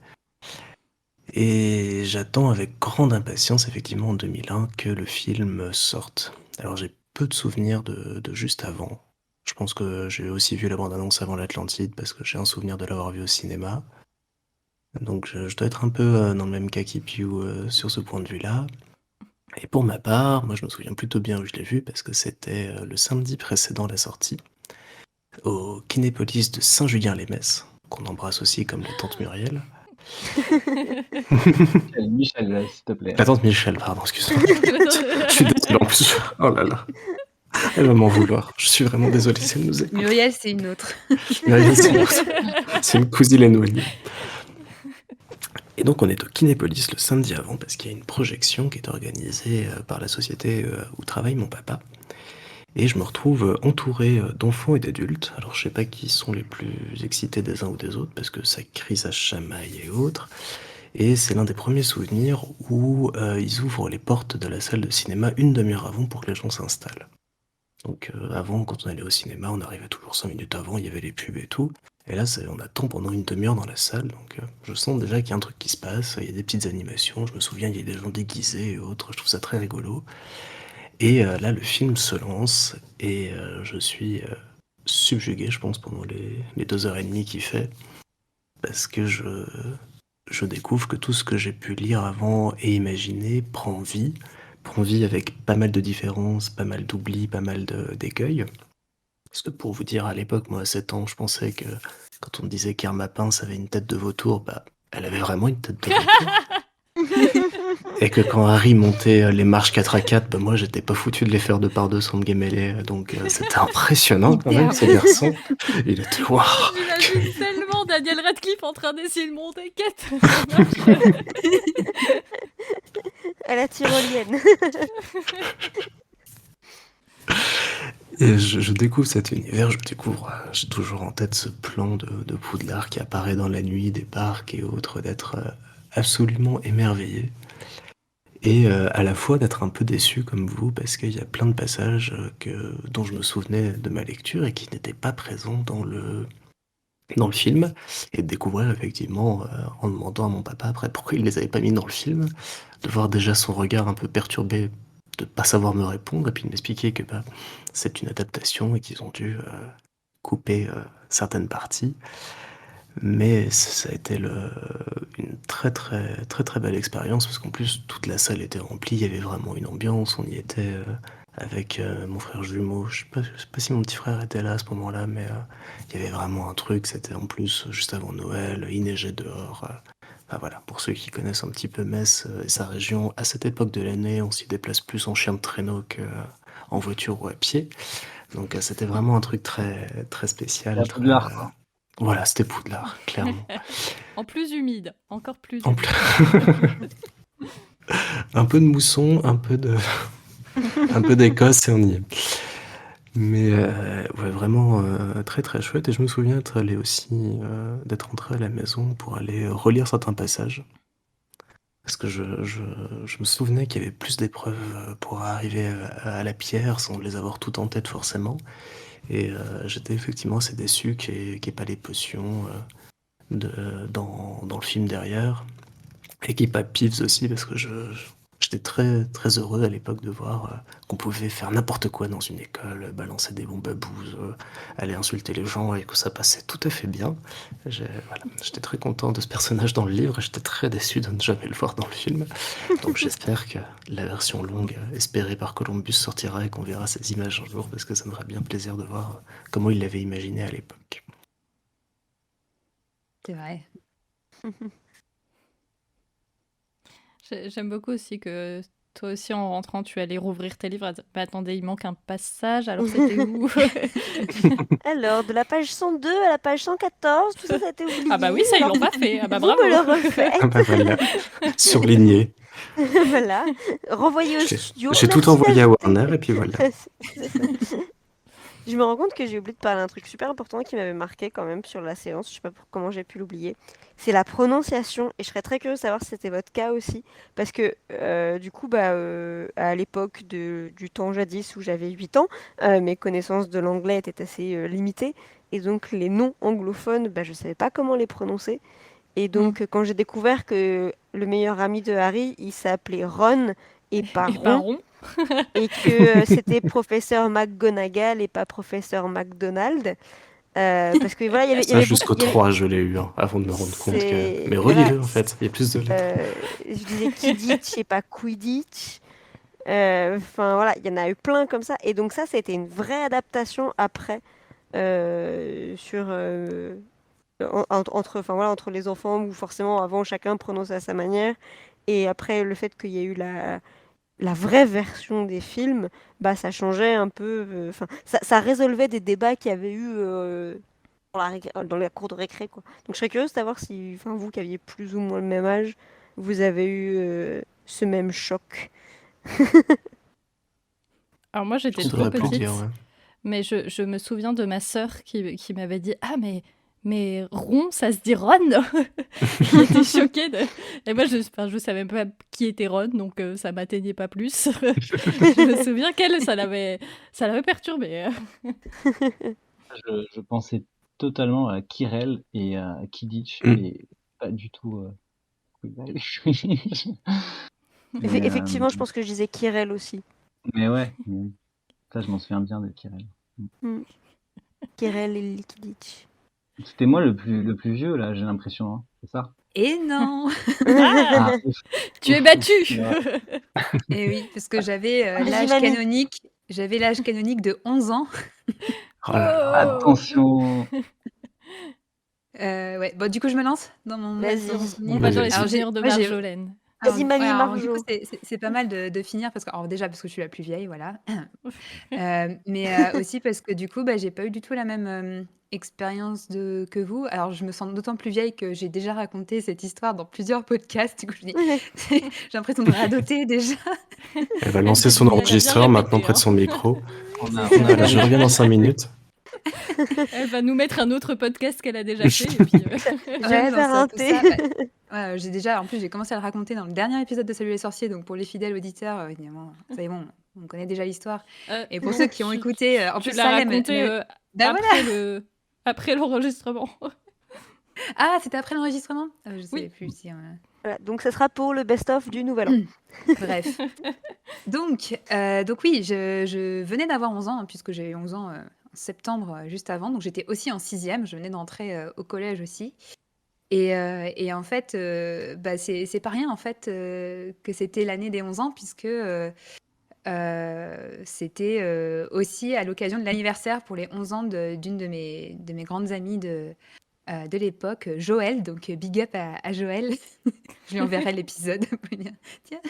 Speaker 5: Et j'attends avec grande impatience, effectivement, en 2001, que le film sorte. Alors j'ai peu de souvenirs de juste avant. Je pense que j'ai aussi vu la bande-annonce avant l'Atlantide, parce que j'ai un souvenir de l'avoir vu au cinéma. Donc je dois être un peu dans le même cas qu'Ipiu sur ce point de vue-là. Et pour ma part, moi je me souviens plutôt bien où je l'ai vu, parce que c'était le samedi précédent la sortie, au Kinépolis de Saint-Julien-les-Metz, qu'on embrasse aussi comme la tante Muriel.
Speaker 4: Michel, s'il te plaît.
Speaker 5: La tante Michel, pardon, excuse-moi. Je suis désolé en plus. Oh là là. Elle va m'en vouloir. Je suis vraiment désolé si elle nous écoute.
Speaker 3: Muriel, c'est une autre.
Speaker 5: Muriel, c'est une cousine éloignée. Et donc on est au Kinépolis le samedi avant parce qu'il y a une projection qui est organisée par la société où travaille mon papa. Et je me retrouve entouré d'enfants et d'adultes. Alors je sais pas qui sont les plus excités des uns ou des autres parce que ça crie, ça chamaille et autres. Et c'est l'un des premiers souvenirs où ils ouvrent les portes de la salle de cinéma une demi-heure avant pour que les gens s'installent. Donc avant, quand on allait au cinéma, on arrivait toujours 5 minutes avant, il y avait les pubs et tout. Et là, on attend pendant une demi-heure dans la salle, donc je sens déjà qu'il y a un truc qui se passe, il y a des petites animations, je me souviens, il y a des gens déguisés et autres, je trouve ça très rigolo. Et là, le film se lance, et je suis subjugué, je pense, pendant les 2 heures et demie qu'il fait, parce que je découvre que tout ce que j'ai pu lire avant et imaginer prend vie avec pas mal de différences, pas mal d'oublis, pas mal d'écueils. Parce que pour vous dire, à l'époque, moi, à 7 ans, je pensais que quand on me disait qu'Irma Pince avait une tête de vautour, bah, elle avait vraiment une tête de vautour. Et que quand Harry montait les marches 4x4, bah, moi, j'étais pas foutu de les faire 2 par 2 sans me gammeler. Donc, c'était impressionnant quand même, ce garçon. Il était waouh.
Speaker 1: J'imagine tellement Daniel Radcliffe en train d'essayer de monter quête. Ça marche.
Speaker 2: À la tyrolienne.
Speaker 5: Et je découvre cet univers, j'ai toujours en tête ce plan de Poudlard qui apparaît dans la nuit des parcs et autres, d'être absolument émerveillé. Et à la fois d'être un peu déçu comme vous, parce qu'il y a plein de passages dont je me souvenais de ma lecture et qui n'étaient pas présents dans le film, et de découvrir effectivement, en demandant à mon papa après pourquoi il les avait pas mis dans le film, de voir déjà son regard un peu perturbé, de pas savoir me répondre, et puis de m'expliquer que bah, c'est une adaptation et qu'ils ont dû couper certaines parties. Mais ça a été une très très très très belle expérience, parce qu'en plus toute la salle était remplie, il y avait vraiment une ambiance, on y était avec mon frère jumeau, je sais pas si mon petit frère était là à ce moment-là, mais il y avait vraiment un truc, c'était en plus juste avant Noël, il neigeait dehors. Enfin voilà, pour ceux qui connaissent un petit peu Metz et sa région, à cette époque de l'année, on s'y déplace plus en chien de traîneau qu'en voiture ou à pied. Donc c'était vraiment un truc très très spécial.
Speaker 4: La Poudlard, quoi.
Speaker 5: Voilà, c'était Poudlard, clairement.
Speaker 1: En plus humide, encore plus
Speaker 5: En
Speaker 1: humide.
Speaker 5: Un peu de mousson, un peu d'Écosse et on y est. Mais ouais, vraiment très très chouette. Et je me souviens d'être entré à la maison pour aller relire certains passages. Parce que je me souvenais qu'il y avait plus d'épreuves pour arriver à la pierre sans les avoir toutes en tête forcément. Et j'étais effectivement assez déçu qu'il n'y ait pas les potions dans le film derrière. Et qu'il n'y ait pas Peeves aussi, parce que j'étais très très heureux à l'époque de voir qu'on pouvait faire n'importe quoi dans une école, balancer des bombes à bouse, aller insulter les gens, et que ça passait tout à fait bien. Voilà, j'étais très content de ce personnage dans le livre, et j'étais très déçu de ne jamais le voir dans le film. Donc j'espère que la version longue espérée par Columbus sortira et qu'on verra ces images un jour, parce que ça me ferait bien plaisir de voir comment il l'avait imaginé à l'époque.
Speaker 3: C'est vrai.
Speaker 1: J'aime beaucoup aussi que toi aussi, en rentrant, tu allais rouvrir tes livres. Bah, attendez, il manque un passage, alors c'était où?
Speaker 2: Alors, de la page 102 à la page 114, tout ça, ça a été oublié.
Speaker 1: Ah bah oui, ça, ils
Speaker 2: Alors,
Speaker 1: l'ont pas fait. Ah bah
Speaker 2: vous
Speaker 1: bravo.
Speaker 2: me le refaites.
Speaker 5: Ah bah voilà, surligné.
Speaker 2: Voilà. Renvoyé au studio.
Speaker 5: J'ai tout
Speaker 2: Merci
Speaker 5: envoyé à
Speaker 2: d'ajouter.
Speaker 5: Warner, et puis voilà.
Speaker 2: C'est ça. Je me rends compte que j'ai oublié de parler d'un truc super important qui m'avait marqué quand même sur la séance. Je sais pas comment j'ai pu l'oublier. C'est la prononciation. Et je serais très curieuse de savoir si c'était votre cas aussi. Parce que du coup, à l'époque du temps jadis où j'avais 8 ans, mes connaissances de l'anglais étaient assez limitées. Et donc les noms anglophones, bah, je savais pas comment les prononcer. Et donc quand j'ai découvert que le meilleur ami de Harry, il s'appelait Ron et pas
Speaker 1: Et pas
Speaker 2: Ron,
Speaker 1: rond.
Speaker 2: et que c'était professeur McGonagall et pas professeur McDonald. Parce que voilà, il y avait
Speaker 5: Ça, jusqu'au
Speaker 2: beaucoup.
Speaker 5: 3, je l'ai eu, hein, avant de me rendre compte que.
Speaker 2: C'est.
Speaker 5: Mais
Speaker 2: Voilà.
Speaker 5: relis-le, en fait, il y a plus de lettres.
Speaker 2: Je disais Kidditch et pas Quidditch. Enfin voilà, il y en a eu plein comme ça. Et donc ça a été une vraie adaptation après entre les enfants, où forcément avant chacun prononçait à sa manière. Et après le fait qu'il y ait eu la vraie version des films, bah ça changeait un peu. Enfin, ça résolvait des débats qu'il y avait eu dans la cour de récré, quoi. Donc je serais curieuse de savoir si, enfin, vous qui aviez plus ou moins le même âge, vous avez eu ce même choc.
Speaker 1: Alors moi, j'étais
Speaker 5: Je
Speaker 1: trop
Speaker 5: saurais plus
Speaker 1: petite,
Speaker 5: dire, ouais.
Speaker 1: mais je me souviens de ma sœur qui m'avait dit « Ah, mais rond, ça se dit Ron !» J'étais choquée. Et moi, je savais pas qui était Ron, donc ça m'atteignait pas plus. Je me souviens qu'elle, ça l'avait perturbée.
Speaker 4: Je pensais totalement à Kirel et à Kidditch,
Speaker 5: Mm.
Speaker 4: et pas du tout Quidditch.
Speaker 2: Effectivement, je pense que je disais Kirel aussi.
Speaker 4: Mais ouais, ça je m'en souviens bien de Kirel.
Speaker 2: Mm. Kirel et Likidic.
Speaker 4: C'était moi le plus vieux, là, j'ai l'impression, hein. C'est ça?
Speaker 3: Et non!
Speaker 1: Ah,
Speaker 4: Ouf,
Speaker 1: tu es
Speaker 4: ouf.
Speaker 1: battu.
Speaker 4: Ouais.
Speaker 3: Et oui, parce que j'avais l'âge
Speaker 2: Jimani.
Speaker 3: canonique. J'avais l'âge canonique de 11 ans.
Speaker 5: Oh là là.
Speaker 4: Attention.
Speaker 3: Ouais. Bon, du coup, je me lance dans mon
Speaker 2: Vas-y.
Speaker 3: souvenir.
Speaker 1: On va dans les
Speaker 3: Alors,
Speaker 1: souvenirs de
Speaker 3: moi, j'ai-
Speaker 1: Marjolaine.
Speaker 3: alors,
Speaker 2: Vas-y, Mani,
Speaker 3: alors, du coup,
Speaker 2: Marjo.
Speaker 3: c'est pas mal de finir parce que, alors, déjà parce que je suis la plus vieille, voilà. Mais aussi parce que du coup, bah, j'ai pas eu du tout la même expérience que vous. Alors, je me sens d'autant plus vieille que j'ai déjà raconté cette histoire dans plusieurs podcasts. Du coup, je dis, j'ai l'impression de radoter déjà.
Speaker 5: Elle va lancer son
Speaker 1: Elle a bien
Speaker 5: enregistreur
Speaker 1: répété,
Speaker 5: maintenant près de
Speaker 1: hein.
Speaker 5: son micro.
Speaker 4: On a
Speaker 5: Voilà, je reviens dans 5 minutes.
Speaker 1: Elle va nous mettre un autre podcast qu'elle a déjà fait. Et puis,
Speaker 2: Je vais me faire un thé.
Speaker 3: Ouais, j'ai déjà, en plus, j'ai commencé à le raconter dans le dernier épisode de Salut les sorciers. Donc, pour les fidèles auditeurs, évidemment, ça y est, bon, on connaît déjà l'histoire. Et pour
Speaker 1: non,
Speaker 3: ceux qui ont écouté, en
Speaker 1: tu
Speaker 3: plus,
Speaker 1: l'as
Speaker 3: Salem,
Speaker 1: raconté
Speaker 3: bah voilà.
Speaker 1: après l'enregistrement.
Speaker 3: Ah, c'était après l'enregistrement? Je sais
Speaker 1: Oui.
Speaker 3: plus si.
Speaker 2: Voilà, donc ce sera pour le best-of du Nouvel An.
Speaker 3: Bref. Donc oui, je venais d'avoir 11 ans, hein, puisque j'ai eu 11 ans en septembre, juste avant. Donc j'étais aussi en 6e. Je venais d'entrer au collège aussi. Et en fait, bah, c'est pas rien en fait que c'était l'année des 11 ans, puisque c'était aussi à l'occasion de l'anniversaire pour les 11 ans d'une de mes grandes amies de l'époque, Joël. Donc big up à Joël. Je lui enverrai l'épisode pour lui dire, tiens,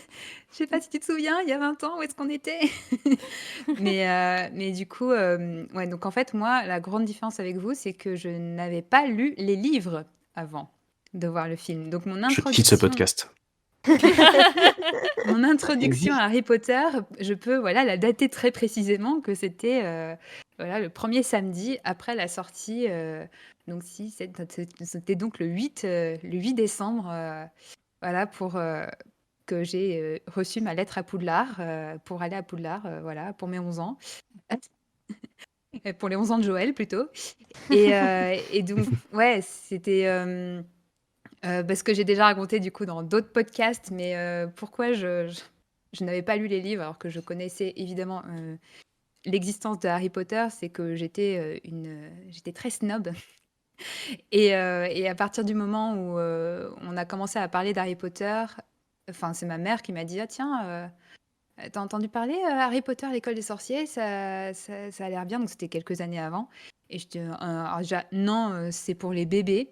Speaker 3: je sais pas si tu te souviens, il y a 20 ans, où est-ce qu'on était? Mais du coup, ouais, donc en fait, moi, la grande différence avec vous, c'est que je n'avais pas lu les livres avant de voir le film. Donc
Speaker 5: Je quitte ce podcast.
Speaker 3: mon introduction
Speaker 4: Existe.
Speaker 3: à Harry Potter, je peux voilà, la dater très précisément, que c'était voilà, le premier samedi après la sortie. Donc si, c'était donc le 8 décembre, voilà, pour que j'ai reçu ma lettre à Poudlard, pour aller à Poudlard, voilà, pour mes 11 ans. Pour les 11 ans de Joël, plutôt. Et donc, ouais, c'était... parce que j'ai déjà raconté, du coup, dans d'autres podcasts, mais pourquoi je n'avais pas lu les livres, alors que je connaissais évidemment l'existence de Harry Potter, c'est que j'étais très snob. Et à partir du moment où on a commencé à parler d'Harry Potter, enfin, c'est ma mère qui m'a dit, ah tiens, t'as entendu parler Harry Potter, l'école des sorciers, ça a l'air bien. Donc c'était quelques années avant. Et je dis, alors déjà, non, c'est pour les bébés.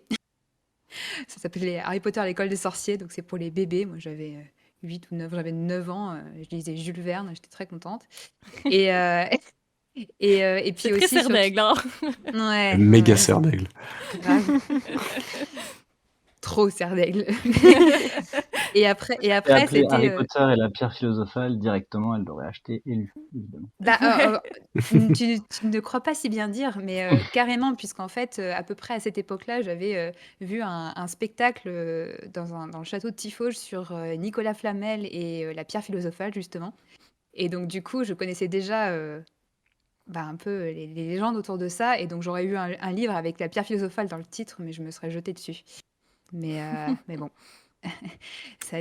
Speaker 3: Ça s'appelait Harry Potter, l'école des sorciers, donc c'est pour les bébés. Moi, j'avais 8 ou 9, j'avais 9 ans, je lisais Jules Verne, j'étais très contente. Et, et puis
Speaker 1: C'est
Speaker 3: aussi...
Speaker 1: très serdaigle, hein.
Speaker 3: Ouais,
Speaker 5: Méga
Speaker 3: ouais,
Speaker 5: serre d'aigle.
Speaker 3: grave. Trop serdaigle. Et après,
Speaker 4: Et appelé
Speaker 3: c'était...
Speaker 4: Harry Potter et la pierre philosophale directement, elle l'aurait acheté et lu, évidemment.
Speaker 3: Bah, tu ne crois pas si bien dire, mais carrément, puisqu'en fait, à peu près à cette époque-là, j'avais vu un spectacle dans le château de Tifauge sur Nicolas Flamel et la pierre philosophale, justement. Et donc, du coup, je connaissais déjà bah, un peu les légendes autour de ça. Et donc, j'aurais eu un livre avec la pierre philosophale dans le titre, mais je me serais jetée dessus. Mais bon.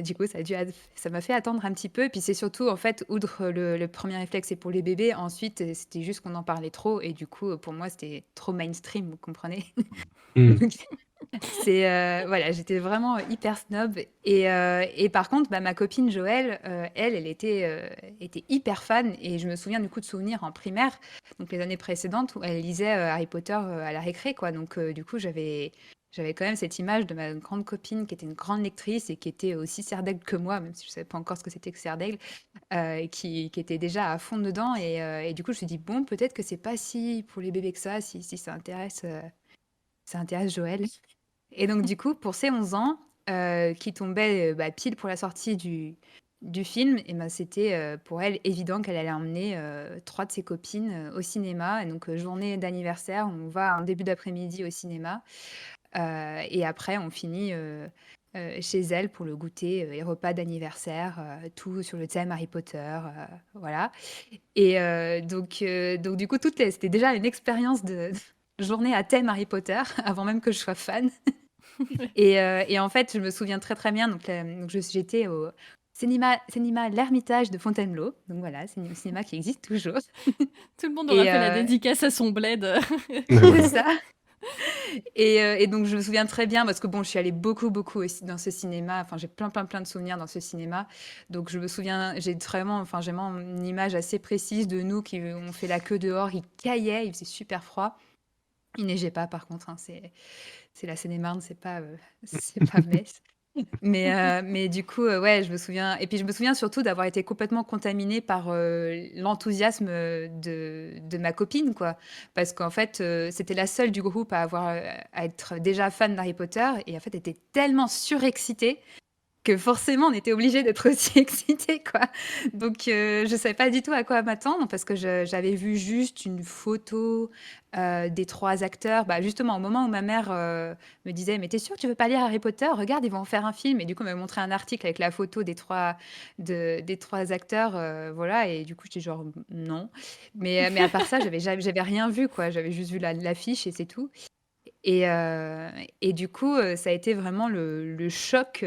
Speaker 3: Du coup, ça m'a fait attendre un petit peu. Et puis c'est surtout, en fait, outre le premier réflexe, c'est pour les bébés. Ensuite, c'était juste qu'on en parlait trop. Et du coup, pour moi, c'était trop mainstream, vous comprenez? Donc, voilà, j'étais vraiment hyper snob. Et par contre, bah, ma copine Joëlle, elle était hyper fan. Et je me souviens du coup de souvenirs en primaire, donc les années précédentes, où elle lisait Harry Potter à la récré, quoi. Donc du coup, j'avais quand même cette image de ma grande copine qui était une grande lectrice et qui était aussi serdaigle que moi, même si je ne savais pas encore ce que c'était que serdaigle, et qui était déjà à fond dedans. Et du coup, je me suis dit, bon, peut-être que c'est pas si pour les bébés que ça, si ça intéresse Joël. Et donc, du coup, pour ses 11 ans, qui tombaient bah, pile pour la sortie du film, et ben, c'était pour elle évident qu'elle allait emmener 3 de ses copines au cinéma. Et donc, journée d'anniversaire, on va un début d'après-midi au cinéma. Et après, on finit chez elle pour le goûter et repas d'anniversaire, tout sur le thème Harry Potter, voilà. Et donc, du coup, c'était déjà une expérience de journée à thème Harry Potter, avant même que je sois fan. Et en fait, je me souviens très très bien, donc j'étais au cinéma L'Ermitage de Fontainebleau. Donc voilà, c'est un cinéma qui existe toujours.
Speaker 1: Tout le monde aura
Speaker 3: Et
Speaker 1: fait la dédicace à son bled.
Speaker 3: c'est ça. Et donc je me souviens très bien parce que bon, je suis allée beaucoup aussi dans ce cinéma. Enfin, j'ai plein de souvenirs dans ce cinéma. Donc je me souviens, j'ai vraiment une image assez précise de nous qui ont fait la queue dehors. Il caillait, il faisait super froid. Il neigeait pas par contre, hein, c'est la Seine-et-Marne, c'est pas Metz. Mais du coup, ouais, je me souviens. Et puis je me souviens surtout d'avoir été complètement contaminée par l'enthousiasme de ma copine, quoi. Parce qu'en fait, c'était la seule du groupe à être déjà fan d'Harry Potter. Et en fait, elle était tellement surexcitée que forcément, on était obligé d'être aussi excités, quoi. Donc, je savais pas du tout à quoi m'attendre parce que j'avais vu juste une photo des 3 acteurs. Bah, justement, au moment où ma mère me disait, mais t'es sûre que tu veux pas lire Harry Potter? Regarde, ils vont en faire un film. Et du coup, elle m'a montré un article avec la photo des trois acteurs, voilà. Et du coup, j'étais genre, non. Mais à part ça, j'avais rien vu, quoi. J'avais juste vu l'affiche et c'est tout. Et du coup, ça a été vraiment le choc.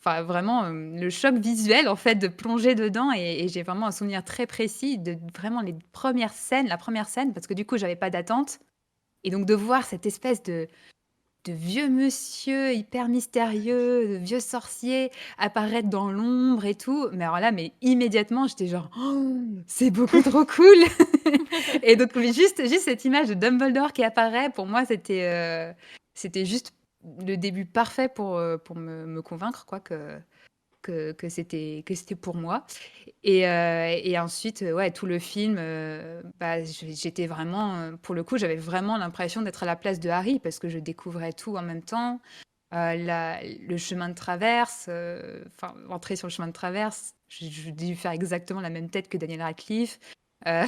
Speaker 3: Enfin, vraiment, le choc visuel, en fait, de plonger dedans et j'ai vraiment un souvenir très précis de vraiment les premières scènes, la première scène, parce que du coup, j'avais pas d'attente et donc de voir cette espèce de vieux monsieur hyper mystérieux, de vieux sorcier apparaître dans l'ombre et tout. Mais alors là, mais immédiatement, j'étais genre: «Oh, c'est beaucoup trop cool!» Et donc mais juste cette image de Dumbledore qui apparaît, pour moi, c'était juste le début parfait pour me convaincre quoi que c'était pour moi. Et ensuite, ouais, tout le film, bah, j'étais vraiment, pour le coup, j'avais vraiment l'impression d'être à la place de Harry parce que je découvrais tout en même temps. Le chemin de traverse, enfin, entrer sur le chemin de traverse, j'ai dû faire exactement la même tête que Daniel Radcliffe. Euh,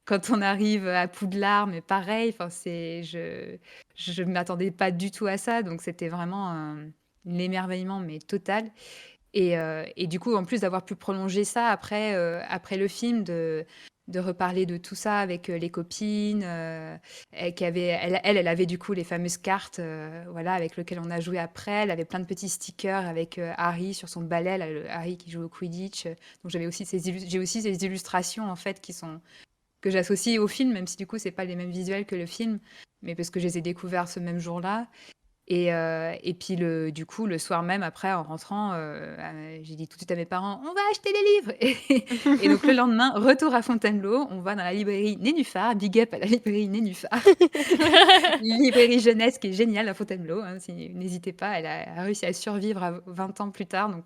Speaker 3: Quand on arrive à Poudlard, mais pareil, enfin, je ne m'attendais pas du tout à ça, donc c'était vraiment l'émerveillement, mais total. Et du coup, en plus d'avoir pu prolonger ça après le film, de reparler de tout ça avec les copines, elle avait du coup les fameuses cartes voilà, avec lesquelles on a joué après. Elle avait plein de petits stickers avec Harry sur son balai, là, Harry qui joue au Quidditch. Donc j'ai aussi ces illustrations en fait que j'associe au film, même si du coup, c'est pas les mêmes visuels que le film, mais parce que je les ai découverts ce même jour-là. Et puis, du coup, le soir même, après, en rentrant, j'ai dit tout de suite à mes parents, on va acheter les livres. Et donc, le lendemain, retour à Fontainebleau, on va dans la librairie Nénuphar, big up à la librairie Nénuphar, librairie jeunesse qui est géniale à Fontainebleau. Hein, n'hésitez pas, elle a réussi à survivre à 20 ans plus tard, donc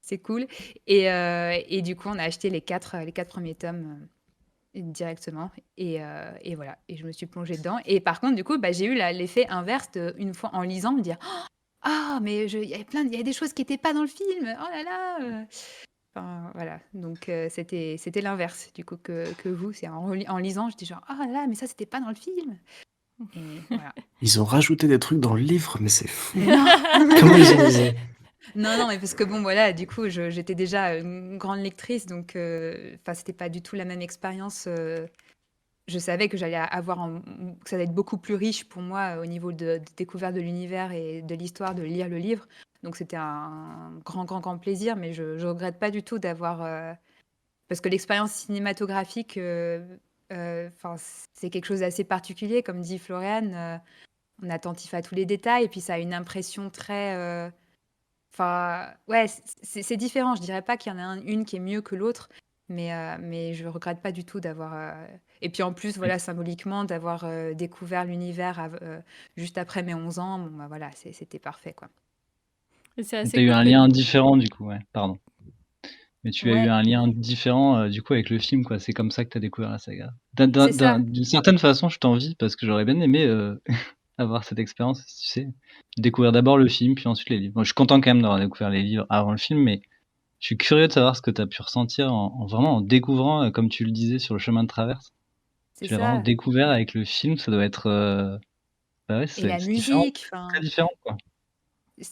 Speaker 3: c'est cool. Et du coup, on a acheté les quatre premiers tomes directement et voilà et je me suis plongée dedans et par contre du coup bah, j'ai eu l'effet inverse une fois en lisant me dire ah mais il y a des choses qui n'étaient pas dans le film, oh là là enfin voilà donc c'était l'inverse du coup que vous, c'est en lisant j'étais genre ah là là mais ça c'était pas dans le film et voilà.
Speaker 5: Ils ont rajouté des trucs dans le livre, mais c'est fou.
Speaker 3: Non.
Speaker 5: Comment ils ont osé?
Speaker 3: Non, mais parce que bon, voilà, du coup, j'étais déjà une grande lectrice, donc enfin, c'était pas du tout la même expérience. Je savais que j'allais que ça allait être beaucoup plus riche pour moi au niveau de découverte de l'univers et de l'histoire, de lire le livre. Donc c'était un grand plaisir, mais je regrette pas du tout d'avoir... parce que l'expérience cinématographique, enfin, c'est quelque chose d'assez particulier, comme dit Floriane. On est attentif à tous les détails, et puis ça a une impression très... Enfin, ouais, c'est différent. Je dirais pas qu'il y en a une qui est mieux que l'autre, mais je regrette pas du tout d'avoir. Et puis en plus, voilà, symboliquement, d'avoir découvert l'univers juste après mes 11 ans, bon, bah voilà, c'était parfait, quoi.
Speaker 1: Et c'est
Speaker 4: Tu
Speaker 1: assez
Speaker 4: as eu
Speaker 1: cool
Speaker 4: un
Speaker 1: que
Speaker 4: lien différent, du coup, ouais, pardon. Mais tu as eu
Speaker 3: Ouais,
Speaker 4: un lien différent, du coup, avec le film, quoi. C'est comme ça que tu as découvert la saga.
Speaker 3: c'est ça.
Speaker 4: D'une certaine façon, je t'envie parce que j'aurais bien aimé avoir cette expérience, tu sais. Découvrir d'abord le film, puis ensuite les livres. Moi, je suis content quand même d'avoir découvert les livres avant le film, mais je suis curieux de savoir ce que tu as pu ressentir vraiment en découvrant, comme tu le disais, sur le chemin de traverse.
Speaker 3: C'est
Speaker 4: Tu l'as vraiment
Speaker 3: ça.
Speaker 4: découvert avec le film, ça doit être, bah ouais,
Speaker 3: Et la
Speaker 4: c'est différent,
Speaker 3: musique,
Speaker 4: très
Speaker 3: enfin,
Speaker 4: différent, quoi.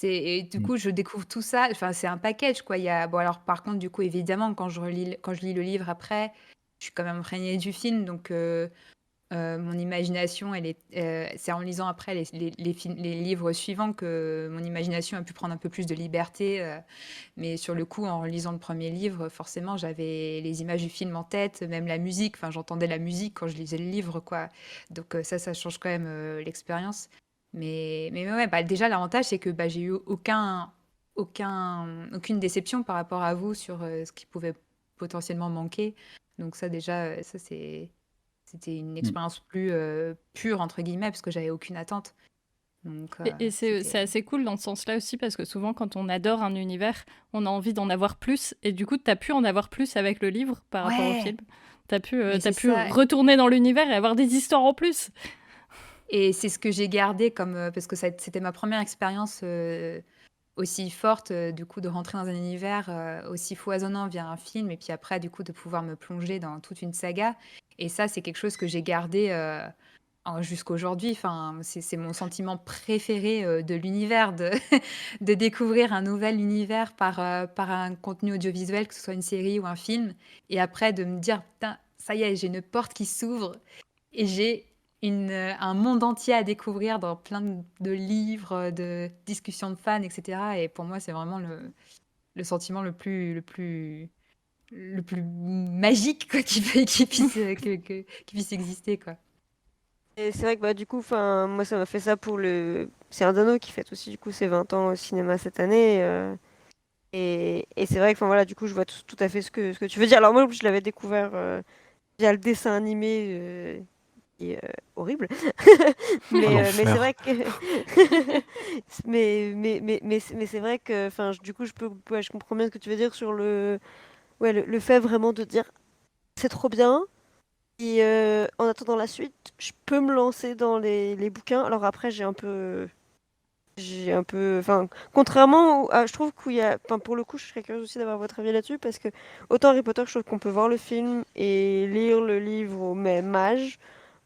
Speaker 3: et du coup, je découvre tout ça. Enfin, c'est un package, quoi. Bon, alors, par contre, du coup, évidemment, quand je lis le livre après, je suis quand même imprégnée du film, donc mon imagination, c'est en lisant après les livres suivants que mon imagination a pu prendre un peu plus de liberté. Mais sur le coup, en lisant le premier livre, forcément, j'avais les images du film en tête, même la musique. Enfin, j'entendais la musique quand je lisais le livre, quoi. Donc ça change quand même l'expérience. Mais ouais, bah, déjà, l'avantage, c'est que bah, j'ai eu aucune déception par rapport à vous sur ce qui pouvait potentiellement manquer. Donc ça, déjà, c'était une expérience plus pure, entre guillemets, parce que j'avais aucune attente. Donc
Speaker 1: Et c'est assez cool dans ce sens-là aussi, parce que souvent, quand on adore un univers, on a envie d'en avoir plus. Et du coup, tu as pu en avoir plus avec le livre par rapport au
Speaker 3: Ouais,
Speaker 1: film. Tu as pu,
Speaker 3: mais
Speaker 1: t'as
Speaker 3: c'est
Speaker 1: pu
Speaker 3: ça.
Speaker 1: retourner dans l'univers et avoir des histoires en plus.
Speaker 3: Et c'est ce que j'ai gardé parce que c'était ma première expérience aussi forte, du coup, de rentrer dans un univers aussi foisonnant via un film, et puis après, du coup, de pouvoir me plonger dans toute une saga. Et ça, c'est quelque chose que j'ai gardé jusqu'aujourd'hui. Enfin, c'est mon sentiment préféré de l'univers, de découvrir un nouvel univers par un contenu audiovisuel, que ce soit une série ou un film, et après de me dire, putain, ça y est, j'ai une porte qui s'ouvre, et j'ai un monde entier à découvrir dans plein de livres, de discussions de fans, etc. Et pour moi, c'est vraiment le sentiment le plus magique, quoi, qui puisse exister, quoi.
Speaker 2: Et c'est vrai que bah, du coup, moi, ça m'a fait ça pour le... C'est un Dano qui fête aussi du coup ses 20 ans au cinéma cette année. Et c'est vrai que voilà, du coup, je vois tout à fait ce que tu veux dire. Alors moi, je l'avais découvert via le dessin animé qui est horrible.
Speaker 5: Oh,
Speaker 2: Mais c'est vrai
Speaker 5: l'enfer.
Speaker 2: que... mais c'est vrai que du coup, je comprends bien ce que tu veux dire sur le fait vraiment de dire c'est trop bien. Et en attendant la suite, je peux me lancer dans les bouquins. Alors après, contrairement je trouve qu'il y a, pour le coup, je serais curieuse aussi d'avoir votre avis là-dessus parce que autant Harry Potter, je trouve qu'on peut voir le film et lire le livre au même âge.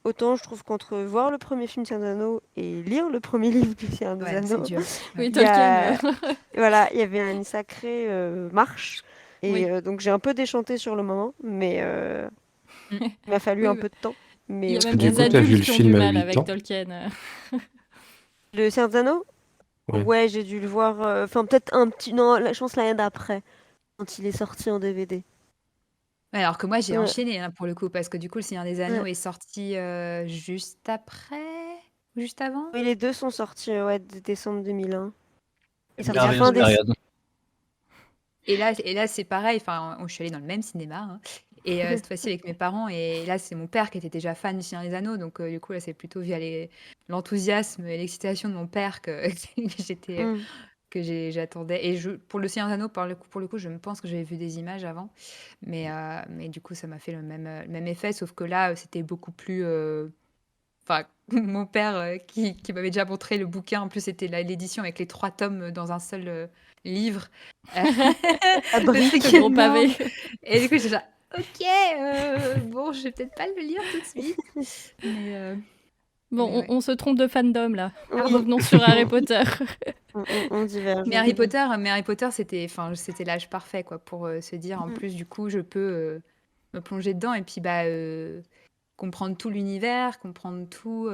Speaker 2: Autant je trouve qu'entre voir le premier film Seigneur des Anneaux et lire le premier livre du Seigneur des
Speaker 3: Ouais, c'est
Speaker 2: Anneaux,
Speaker 3: dur.
Speaker 1: Oui,
Speaker 3: Ouais.
Speaker 2: il y a,
Speaker 1: Tolkien.
Speaker 2: voilà, il y avait une sacrée marche. Et
Speaker 1: Oui.
Speaker 2: donc j'ai un peu déchanté sur le moment, mais
Speaker 3: Mm.
Speaker 2: il m'a fallu
Speaker 1: Oui,
Speaker 2: un
Speaker 1: bah,
Speaker 2: peu de temps.
Speaker 1: il y
Speaker 2: Mais
Speaker 1: a
Speaker 5: Parce
Speaker 1: même
Speaker 5: que du
Speaker 1: des
Speaker 5: coup, t'as vu
Speaker 1: adultes
Speaker 5: le
Speaker 1: qui ont du
Speaker 5: film à
Speaker 1: mal
Speaker 5: 8
Speaker 1: avec
Speaker 5: ans?
Speaker 1: Tolkien.
Speaker 2: le Seigneur des Anneaux,
Speaker 5: Ouais.
Speaker 2: ouais, j'ai dû le voir. Peut-être un petit. Non, je pense l'année d'après, quand il est sorti en DVD.
Speaker 3: Ouais, alors que moi, j'ai
Speaker 2: Ouais,
Speaker 3: enchaîné hein, pour le coup, parce que du coup, Le Seigneur des Anneaux
Speaker 2: ouais.
Speaker 3: est sorti juste après ou juste avant.
Speaker 2: Oui, les deux sont sortis ouais, décembre 2001. Il est
Speaker 3: Et
Speaker 2: sorti
Speaker 3: là,
Speaker 2: fin
Speaker 3: pour
Speaker 4: Merveilleuse
Speaker 3: le coup,
Speaker 2: décembre.
Speaker 4: période.
Speaker 3: et là, c'est pareil. Enfin, je suis allée dans le même cinéma, hein, et cette fois-ci avec mes parents. Et là, c'est mon père qui était déjà fan du Seigneur des Anneaux, donc du coup, là, c'est plutôt via l'enthousiasme et l'excitation de mon père que j'étais j'attendais. Et pour le Seigneur des Anneaux, pour le coup, je me pense que j'avais vu des images avant, mais du coup, ça m'a fait le même effet, sauf que là, c'était beaucoup plus. Enfin, mon père qui m'avait déjà montré le bouquin, en plus, c'était l'édition avec les 3 tomes dans un seul livre. Euh,
Speaker 2: La
Speaker 3: le truc
Speaker 1: Le
Speaker 2: brique.
Speaker 1: gros pavé.
Speaker 3: énorme. Et du coup, j'étais là, ok, bon, je vais peut-être pas le lire tout de suite. Mais, euh,
Speaker 1: Bon,
Speaker 3: mais ouais.
Speaker 1: on se trompe de fandom là.
Speaker 2: Oui,
Speaker 1: Revenons sur Harry Potter.
Speaker 2: on diverge,
Speaker 3: Mais
Speaker 2: on
Speaker 3: Harry
Speaker 2: diverge.
Speaker 3: Potter, c'était l'âge parfait, quoi, pour se dire, en
Speaker 2: Mm.
Speaker 3: plus, du coup, je peux me plonger dedans et puis bah, comprendre tout l'univers, comprendre tout.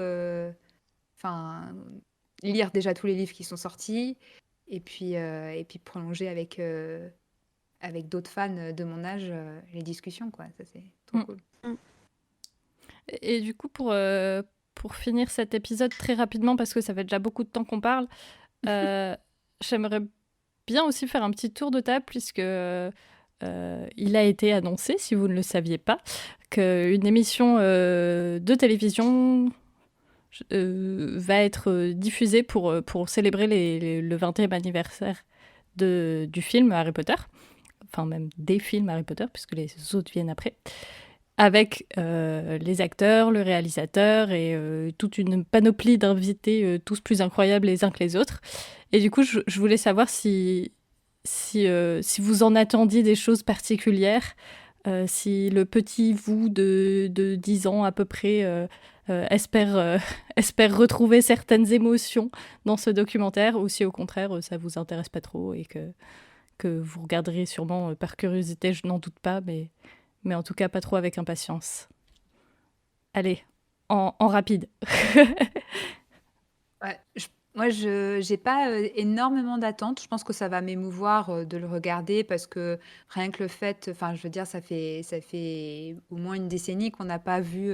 Speaker 3: Enfin, lire déjà tous les livres qui sont sortis et puis prolonger avec d'autres fans de mon âge les discussions, quoi. Ça, c'est trop
Speaker 1: Mm.
Speaker 3: cool.
Speaker 2: Mm.
Speaker 1: Et du coup, pour finir cet épisode très rapidement, parce que ça fait déjà beaucoup de temps qu'on parle, j'aimerais bien aussi faire un petit tour de table, puisque il a été annoncé, si vous ne le saviez pas, qu'une émission de télévision va être diffusée pour célébrer le 20e anniversaire du film Harry Potter, enfin même des films Harry Potter, puisque les autres viennent après, avec les acteurs, le réalisateur et toute une panoplie d'invités, tous plus incroyables les uns que les autres. Et du coup, je voulais savoir si vous en attendiez des choses particulières, si le petit vous de 10 ans à peu près espère retrouver certaines émotions dans ce documentaire, ou si au contraire ça vous intéresse pas trop et que vous regarderez sûrement par curiosité, je n'en doute pas, mais en tout cas pas trop avec impatience. Allez, en rapide.
Speaker 3: Ouais, moi, je j'ai pas énormément d'attentes. Je pense que ça va m'émouvoir de le regarder parce que rien que le fait, enfin, je veux dire, ça fait au moins une décennie qu'on n'a pas vu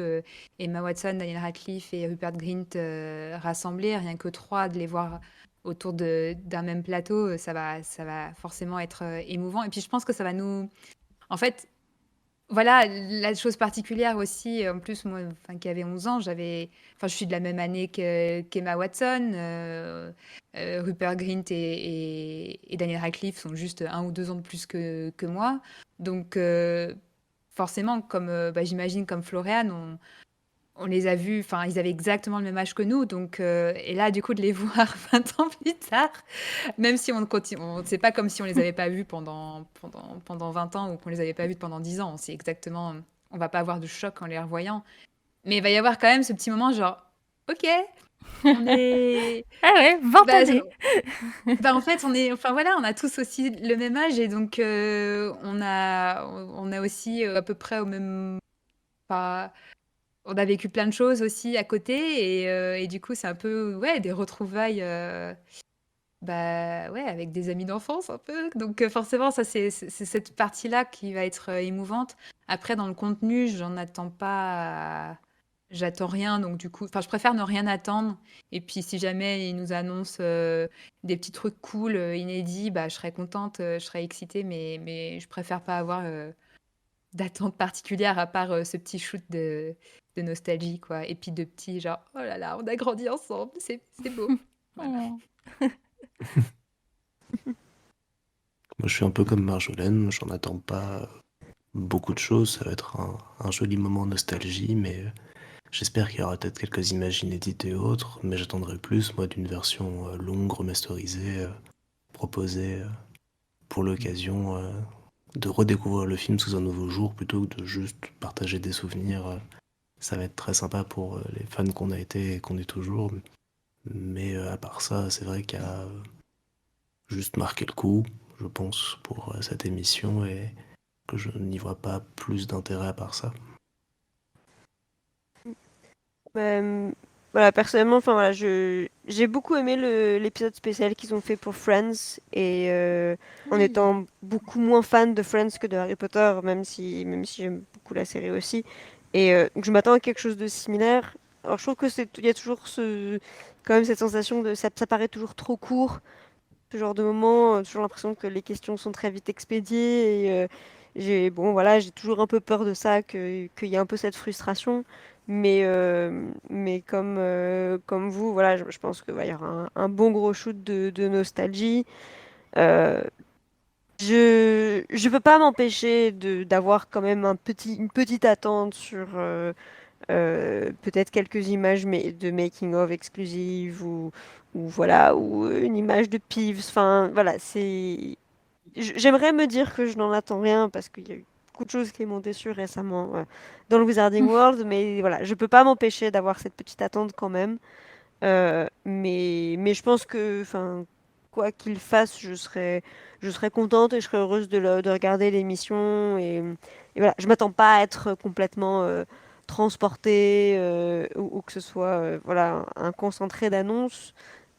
Speaker 3: Emma Watson, Daniel Radcliffe et Rupert Grint rassemblés. Rien que trois, de les voir autour d'un même plateau, ça va forcément être émouvant. Et puis, je pense que ça va nous. En fait, voilà, la chose particulière aussi, en plus, moi, enfin, qui avait 11 ans, enfin, je suis de la même année qu'Emma Watson. Rupert Grint et Daniel Radcliffe sont juste 1 ou 2 ans de plus que moi. Donc, forcément, comme bah, j'imagine comme Florian, on les a vus, enfin, ils avaient exactement le même âge que nous. Donc, et là, du coup, de les voir 20 ans plus tard, même si on continue, c'est pas comme si on les avait pas vus pendant 20 ans ou qu'on les avait pas vus pendant 10 ans. C'est exactement, on va pas avoir de choc en les revoyant. Mais il va y avoir quand même ce petit moment genre, ok, on est,
Speaker 1: Ah ouais, 20
Speaker 3: bah,
Speaker 1: années.
Speaker 3: en fait, enfin voilà, on a tous aussi le même âge et donc on a aussi à peu près au même, pas, on a vécu plein de choses aussi à côté et du coup c'est un peu ouais des retrouvailles. Bah ouais, avec des amis d'enfance un peu. Donc forcément, ça c'est cette partie-là qui va être émouvante. Après, dans le contenu, j'en attends pas, j'attends rien. Donc du coup, enfin, je préfère ne rien attendre. Et puis si jamais ils nous annoncent des petits trucs cool, inédits, bah je serais contente, je serais excitée, mais je préfère pas avoir d'attente particulière à part ce petit shoot de nostalgie, quoi. Et puis de petits genre, oh là là, on a grandi ensemble, c'est beau. Voilà.
Speaker 1: Oh.
Speaker 5: Moi, je suis un peu comme Marjolaine, j'en attends pas beaucoup de choses. Ça va être un joli moment nostalgie, mais j'espère qu'il y aura peut-être quelques images inédites et autres. Mais j'attendrai plus, moi, d'une version longue, remasterisée, proposée pour l'occasion de redécouvrir le film sous un nouveau jour plutôt que de juste partager des souvenirs. Ça va être très sympa pour les fans qu'on a été et qu'on est toujours. Mais à part ça, c'est vrai qu'il y a juste marqué le coup, je pense, pour cette émission et que je n'y vois pas plus d'intérêt à part ça.
Speaker 2: Voilà, personnellement, enfin voilà, j'ai beaucoup aimé l'épisode spécial qu'ils ont fait pour Friends et en étant beaucoup moins fan de Friends que de Harry Potter, même si j'aime beaucoup la série aussi, et donc je m'attends à quelque chose de similaire. Alors je trouve que il y a toujours quand même cette sensation de ça paraît toujours trop court, ce genre de moment, toujours l'impression que les questions sont très vite expédiées et bon voilà, j'ai toujours un peu peur de ça, qu'il y ait un peu cette frustration. Mais comme vous, voilà, je pense que il y aura un bon gros shoot de nostalgie. Euh, je peux pas m'empêcher d'avoir quand même une petite attente sur peut-être quelques images mais de making of exclusives ou voilà ou une image de Peeves. Enfin voilà, j'aimerais me dire que je n'en attends rien parce qu'il y a eu beaucoup de choses qui m'ont déçu récemment dans le Wizarding World, mais voilà, je peux pas m'empêcher d'avoir cette petite attente quand même. Mais je pense que, enfin, quoi qu'il fasse, je serai contente et je serai heureuse de regarder l'émission. Et voilà, je m'attends pas à être complètement transportée ou que ce soit voilà, un concentré d'annonces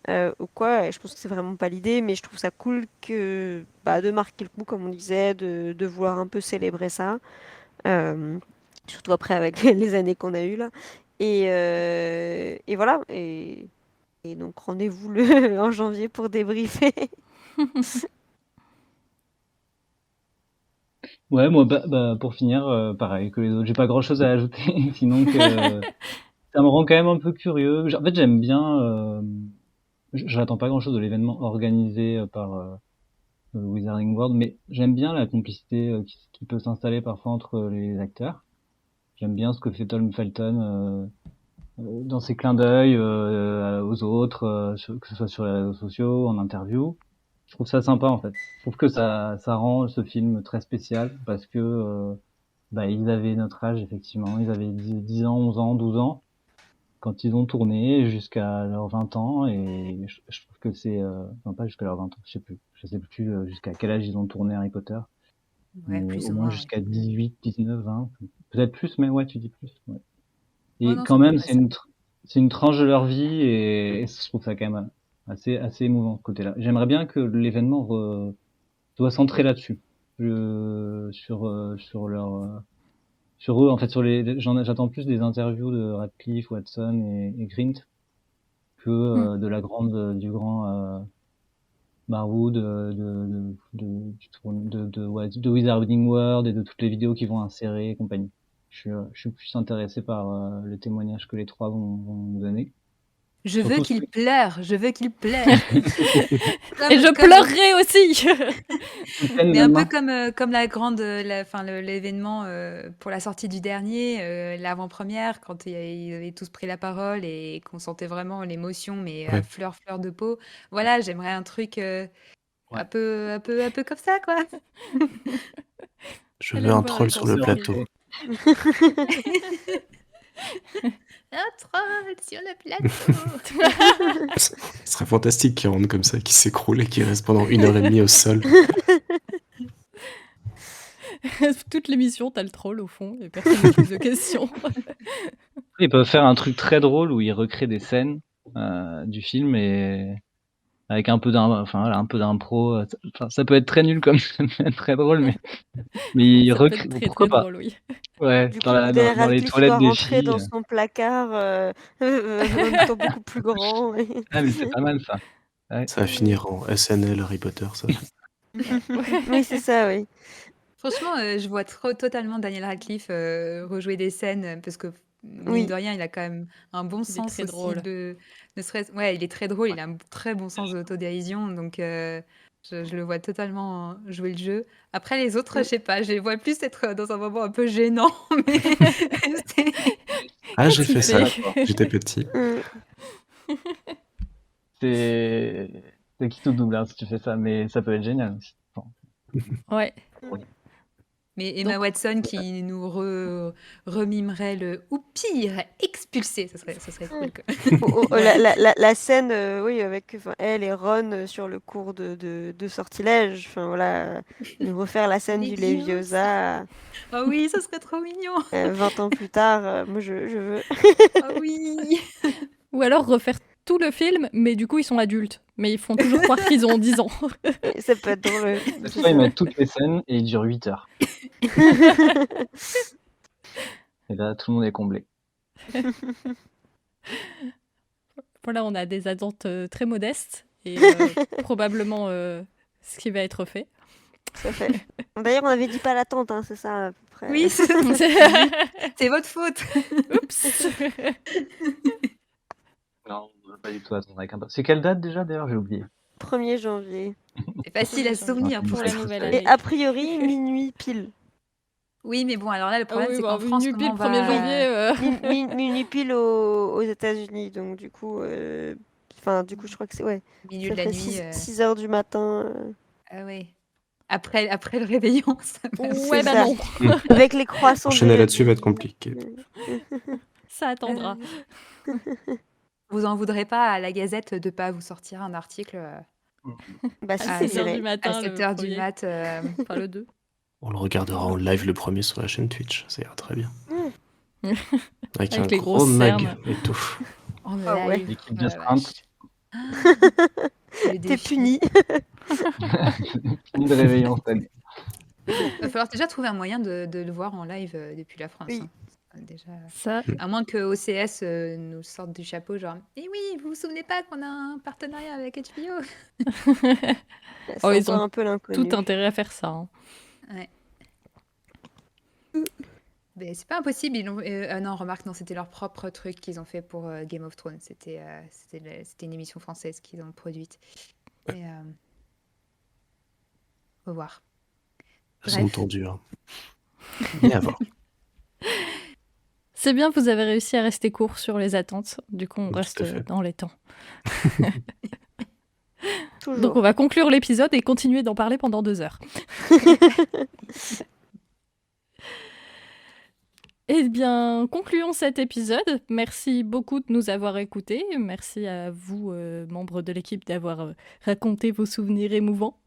Speaker 2: ou quoi. Et je pense que c'est vraiment pas l'idée, mais je trouve ça cool de marquer le coup, comme on disait, de vouloir un peu célébrer ça. Euh, Surtout après avec les années qu'on a eues là. Et voilà. Et donc rendez-vous en janvier pour débriefer.
Speaker 4: Ouais, moi, pour finir, pareil que les autres, j'ai pas grand-chose à ajouter, sinon que ça me rend quand même un peu curieux. En fait, j'aime bien, j'attends pas grand-chose de l'événement organisé par le Wizarding World, mais j'aime bien la complicité qui peut s'installer parfois entre les acteurs. J'aime bien ce que fait Tom Felton dans ses clins d'œil aux autres, que ce soit sur les réseaux sociaux, en interview. Je trouve ça sympa en fait. Je trouve que ça rend ce film très spécial parce que ils avaient notre âge effectivement. Ils avaient 10 ans, 11 ans, 12 ans quand ils ont tourné jusqu'à leurs 20 ans et je trouve que c'est non pas jusqu'à leurs 20 ans, je sais plus jusqu'à quel âge ils ont tourné Harry Potter,
Speaker 3: Ouais,
Speaker 4: mais
Speaker 3: plus
Speaker 4: au
Speaker 3: ou
Speaker 4: moins
Speaker 3: moins, ouais.
Speaker 4: jusqu'à 18, 19, 20, peut-être plus, mais ouais, tu dis plus. Ouais.
Speaker 3: Oh
Speaker 4: Et
Speaker 3: non,
Speaker 4: quand
Speaker 3: ça peut
Speaker 4: même,
Speaker 3: passer.
Speaker 4: c'est une tranche de leur vie et je trouve ça quand même assez émouvant ce côté-là. J'aimerais bien que l'événement soit centré là-dessus, sur leur, sur eux en fait, j'attends plus des interviews de Radcliffe, Watson et Grint que du grand Marwood, de Wizarding World et de toutes les vidéos qu'ils vont insérer et compagnie. Je suis plus intéressé par le témoignage que les trois vont nous donner.
Speaker 3: Je veux
Speaker 4: Surtout
Speaker 3: qu'il
Speaker 4: ceux-
Speaker 3: pleure, je veux qu'il pleure.
Speaker 1: Et je pleurerai aussi.
Speaker 3: Mais un peu comme la grande, l'événement pour la sortie du dernier, l'avant-première, quand ils avaient tous pris la parole et qu'on sentait vraiment l'émotion, mais à
Speaker 5: Ouais.
Speaker 3: fleur de peau. Voilà, j'aimerais un truc un peu comme ça, quoi.
Speaker 5: Je
Speaker 1: Elle
Speaker 5: veux
Speaker 1: aime
Speaker 5: un
Speaker 1: voir
Speaker 5: troll
Speaker 1: les
Speaker 5: sur le
Speaker 1: gens
Speaker 5: plateau.
Speaker 3: Un troll sur le plateau.
Speaker 5: Ce serait fantastique qu'il rentre comme ça, qu'il s'écroule et qu'il reste pendant 1h30 au sol.
Speaker 1: Toute l'émission, t'as le troll au fond et personne ne pose de questions.
Speaker 4: Ils peuvent faire un truc très drôle où ils recréent des scènes du film et avec un peu d'impro. Ça peut être très nul comme ça peut être très drôle, mais ils
Speaker 1: Ça peut être
Speaker 4: recréent.
Speaker 1: très
Speaker 4: Pourquoi
Speaker 1: très
Speaker 4: pas?
Speaker 1: drôle, oui.
Speaker 4: Ouais,
Speaker 2: Du coup,
Speaker 4: dans
Speaker 2: Daniel
Speaker 4: les
Speaker 2: Radcliffe, il
Speaker 4: toilettes
Speaker 2: doit
Speaker 4: des
Speaker 2: rentrer dans
Speaker 4: filles.
Speaker 2: son placard en étant beaucoup plus grand.
Speaker 4: Ah mais c'est pas mal ça. Ouais.
Speaker 5: Ça va finir en SNL Harry Potter, ça.
Speaker 2: Oui, c'est ça, oui.
Speaker 3: Franchement, je vois totalement Daniel Radcliffe rejouer des scènes parce que mine
Speaker 2: Oui.
Speaker 3: de rien, il a quand même un bon
Speaker 1: Il est
Speaker 3: sens
Speaker 1: très
Speaker 3: aussi
Speaker 1: drôle.
Speaker 3: ne serait-ce, ouais, il est très drôle, il a un très bon sens de l'autodérision, donc je le vois totalement jouer le jeu. Après les autres, je sais pas, je les vois plus être dans un moment un peu gênant, mais
Speaker 5: Ah, j'ai fait ça.
Speaker 1: fait.
Speaker 5: J'étais petit.
Speaker 4: C'est qui tout double si tu fais ça, mais ça peut être génial aussi.
Speaker 1: Ouais.
Speaker 3: Mais Emma
Speaker 1: Donc-
Speaker 3: Watson qui nous remimerait le ou pire expulsé, ça serait cool. Quoi.
Speaker 2: La scène, oui, avec elle et Ron sur le cours de sortilège. Enfin voilà, nous refaire la scène du Leviosa
Speaker 3: Oh oui, ça serait trop mignon.
Speaker 2: 20 ans plus tard. Moi, je veux.
Speaker 3: Oh oui.
Speaker 1: Ou alors refaire tout le film, mais du coup ils sont adultes. Mais ils font toujours croire qu'ils ont 10 ans.
Speaker 2: Ça peut être drôle.
Speaker 4: Soit ils mettent toutes les scènes et ils durent 8 heures. Et là, tout le monde est comblé.
Speaker 1: Voilà, on a des attentes très modestes et probablement ce qui va être fait.
Speaker 2: Ça fait. D'ailleurs, on avait dit pas l'attente, hein, c'est ça à peu près.
Speaker 3: Oui, c'est votre faute.
Speaker 1: Oups.
Speaker 4: Non, on ne pas du tout attendre avec C'est quelle date déjà d'ailleurs? J'ai oublié.
Speaker 2: 1er janvier.
Speaker 3: C'est facile à se souvenir
Speaker 1: pour la nouvelle année.
Speaker 2: Et a priori, minuit pile.
Speaker 3: Oui, mais bon, alors là, le
Speaker 1: Ah
Speaker 3: problème,
Speaker 1: oui,
Speaker 3: c'est
Speaker 1: bah,
Speaker 3: qu'en France,
Speaker 1: minuit pile,
Speaker 3: comment on
Speaker 1: 1er
Speaker 3: va...
Speaker 1: janvier.
Speaker 2: Minuit pile aux États-Unis. Donc, du coup, enfin, du coup, je crois que c'est. Ouais.
Speaker 3: Milieu
Speaker 2: Ça
Speaker 3: de la
Speaker 2: fait
Speaker 3: nuit.
Speaker 2: 6 heures du matin.
Speaker 3: Ah ouais. Après le réveillon, ça va.
Speaker 1: Ouais,
Speaker 2: C'est
Speaker 1: bah
Speaker 2: ça.
Speaker 1: non.
Speaker 2: Avec les croissants.
Speaker 5: Enchaîner là-dessus va être compliqué.
Speaker 1: Ça attendra.
Speaker 3: Vous en voudrez pas à la Gazette de pas vous sortir un article
Speaker 2: Bah, si,
Speaker 1: À
Speaker 2: c'est
Speaker 1: 7 heures du
Speaker 2: vrai.
Speaker 1: matin.
Speaker 3: à 7
Speaker 1: le
Speaker 3: heures du
Speaker 1: premier.
Speaker 3: mat.
Speaker 1: Enfin, le 2.
Speaker 5: On le regardera en live le premier sur la chaîne Twitch. Ça ira très bien. Avec un
Speaker 1: Avec les
Speaker 5: gros
Speaker 1: grosses
Speaker 5: mag
Speaker 1: cernes.
Speaker 5: et tout.
Speaker 3: En live.
Speaker 2: Ah ouais.
Speaker 4: L'équipe
Speaker 3: Oh
Speaker 4: de
Speaker 3: la
Speaker 4: sprint.
Speaker 3: vache. Le
Speaker 2: T'es
Speaker 3: défi.
Speaker 2: puni.
Speaker 4: Fini de réveillon cette année.
Speaker 3: Va falloir déjà trouver un moyen de le voir en live depuis la France.
Speaker 2: Oui.
Speaker 3: Hein. Déjà.
Speaker 1: Ça,
Speaker 3: À moins que OCS nous sorte du chapeau, genre, eh oui, vous vous souvenez pas qu'on a un partenariat avec HBO?
Speaker 2: C'est
Speaker 1: Oh, ils
Speaker 2: encore
Speaker 1: ont
Speaker 2: un peu l'inconnu.
Speaker 1: tout intérêt à faire ça. Hein.
Speaker 3: Mais c'est pas impossible. Non, remarque, non, c'était leur propre truc qu'ils ont fait pour Game of Thrones. C'était une émission française qu'ils ont produite. Et, faut voir.
Speaker 5: Elles sont
Speaker 3: Bref.
Speaker 5: tendues. Hein. Mais à voir.
Speaker 1: C'est bien, vous avez réussi à rester court sur les attentes. Du coup, on
Speaker 5: Tout à
Speaker 1: reste
Speaker 5: fait.
Speaker 1: dans les temps.
Speaker 2: Toujours.
Speaker 1: Donc, on va conclure l'épisode et continuer d'en parler pendant 2 heures. Eh bien, concluons cet épisode. Merci beaucoup de nous avoir écoutés. Merci à vous, membres de l'équipe, d'avoir raconté vos souvenirs émouvants.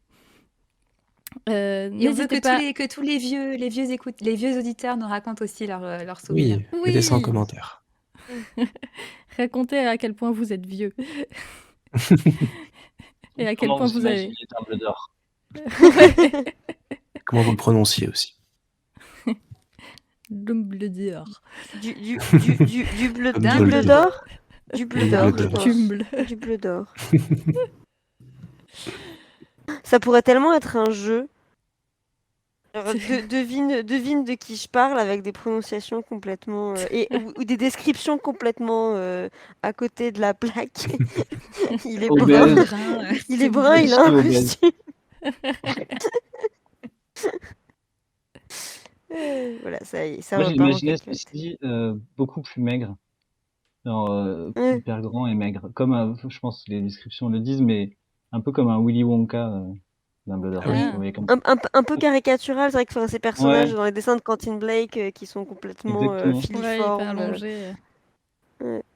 Speaker 3: Et on veut
Speaker 1: N'hésitez pas.
Speaker 3: que tous les vieux auditeurs nous racontent aussi leurs souvenirs.
Speaker 5: Oui, mettez ça en commentaire.
Speaker 1: Racontez à quel point vous êtes vieux. Et à quel
Speaker 4: Comment
Speaker 1: point
Speaker 4: vous
Speaker 1: vous avez...
Speaker 4: imaginez Dumbledore?
Speaker 1: Ouais.
Speaker 5: Comment vous le prononciez aussi?
Speaker 1: Dumbledore.
Speaker 2: Du bleu
Speaker 5: Dumbledore.
Speaker 2: d'or. Du bleu d'or, je
Speaker 5: Dumbledore.
Speaker 2: pense.
Speaker 1: Dumble.
Speaker 2: Du bleu d'or. Ça pourrait tellement être un jeu. Alors, devine de qui je parle avec des prononciations complètement ou des descriptions complètement à côté de la plaque. Il est
Speaker 4: Obèse.
Speaker 2: brun,
Speaker 3: Brun,
Speaker 2: il est brun, il a un
Speaker 4: Obèse.
Speaker 2: costume. Voilà, ça y est, ça
Speaker 4: Moi,
Speaker 2: repart en
Speaker 4: j'imaginais
Speaker 2: cacahuète.
Speaker 4: celui-ci beaucoup plus maigre. Genre,
Speaker 2: Ouais.
Speaker 4: hyper grand et maigre. Comme, je pense que les descriptions le disent, mais un peu comme un Willy Wonka, Dumbledore.
Speaker 5: Ah oui.
Speaker 4: Vous voyez comme...
Speaker 2: Un peu caricatural, c'est vrai que ces personnages
Speaker 4: Ouais.
Speaker 2: dans les dessins de Quentin Blake qui sont complètement
Speaker 4: Exactement.
Speaker 1: Ouais, hyper
Speaker 2: filiformes.
Speaker 1: allongé.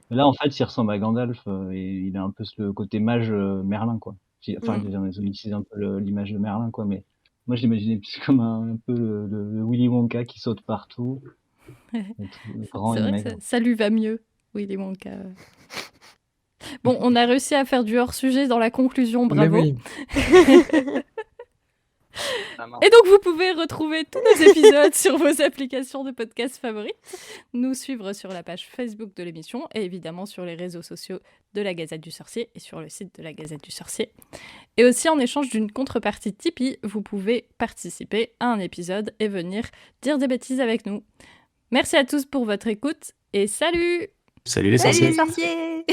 Speaker 4: Là, en fait, il ressemble à Gandalf et il a un peu le côté mage Merlin, quoi. Enfin, je veux dire, ils ont utilisé un peu l'image de Merlin, quoi, mais moi, je l'imaginais plus comme un peu le Willy Wonka qui saute partout, grand
Speaker 1: C'est
Speaker 4: et
Speaker 1: vrai
Speaker 4: maigre.
Speaker 1: que ça lui va mieux. Oui, les Wonka. Bon, on a réussi à faire du hors-sujet dans la conclusion,
Speaker 5: Mais
Speaker 1: bravo.
Speaker 5: oui.
Speaker 1: Et donc, vous pouvez retrouver tous nos épisodes sur vos applications de podcast favorites, nous suivre sur la page Facebook de l'émission et évidemment sur les réseaux sociaux de la Gazette du Sorcier et sur le site de la Gazette du Sorcier. Et aussi, en échange d'une contrepartie Tipeee, vous pouvez participer à un épisode et venir dire des bêtises avec nous. Merci à tous pour votre écoute et salut!
Speaker 5: Salut les
Speaker 3: Salut
Speaker 5: sorciers.
Speaker 3: les sorciers!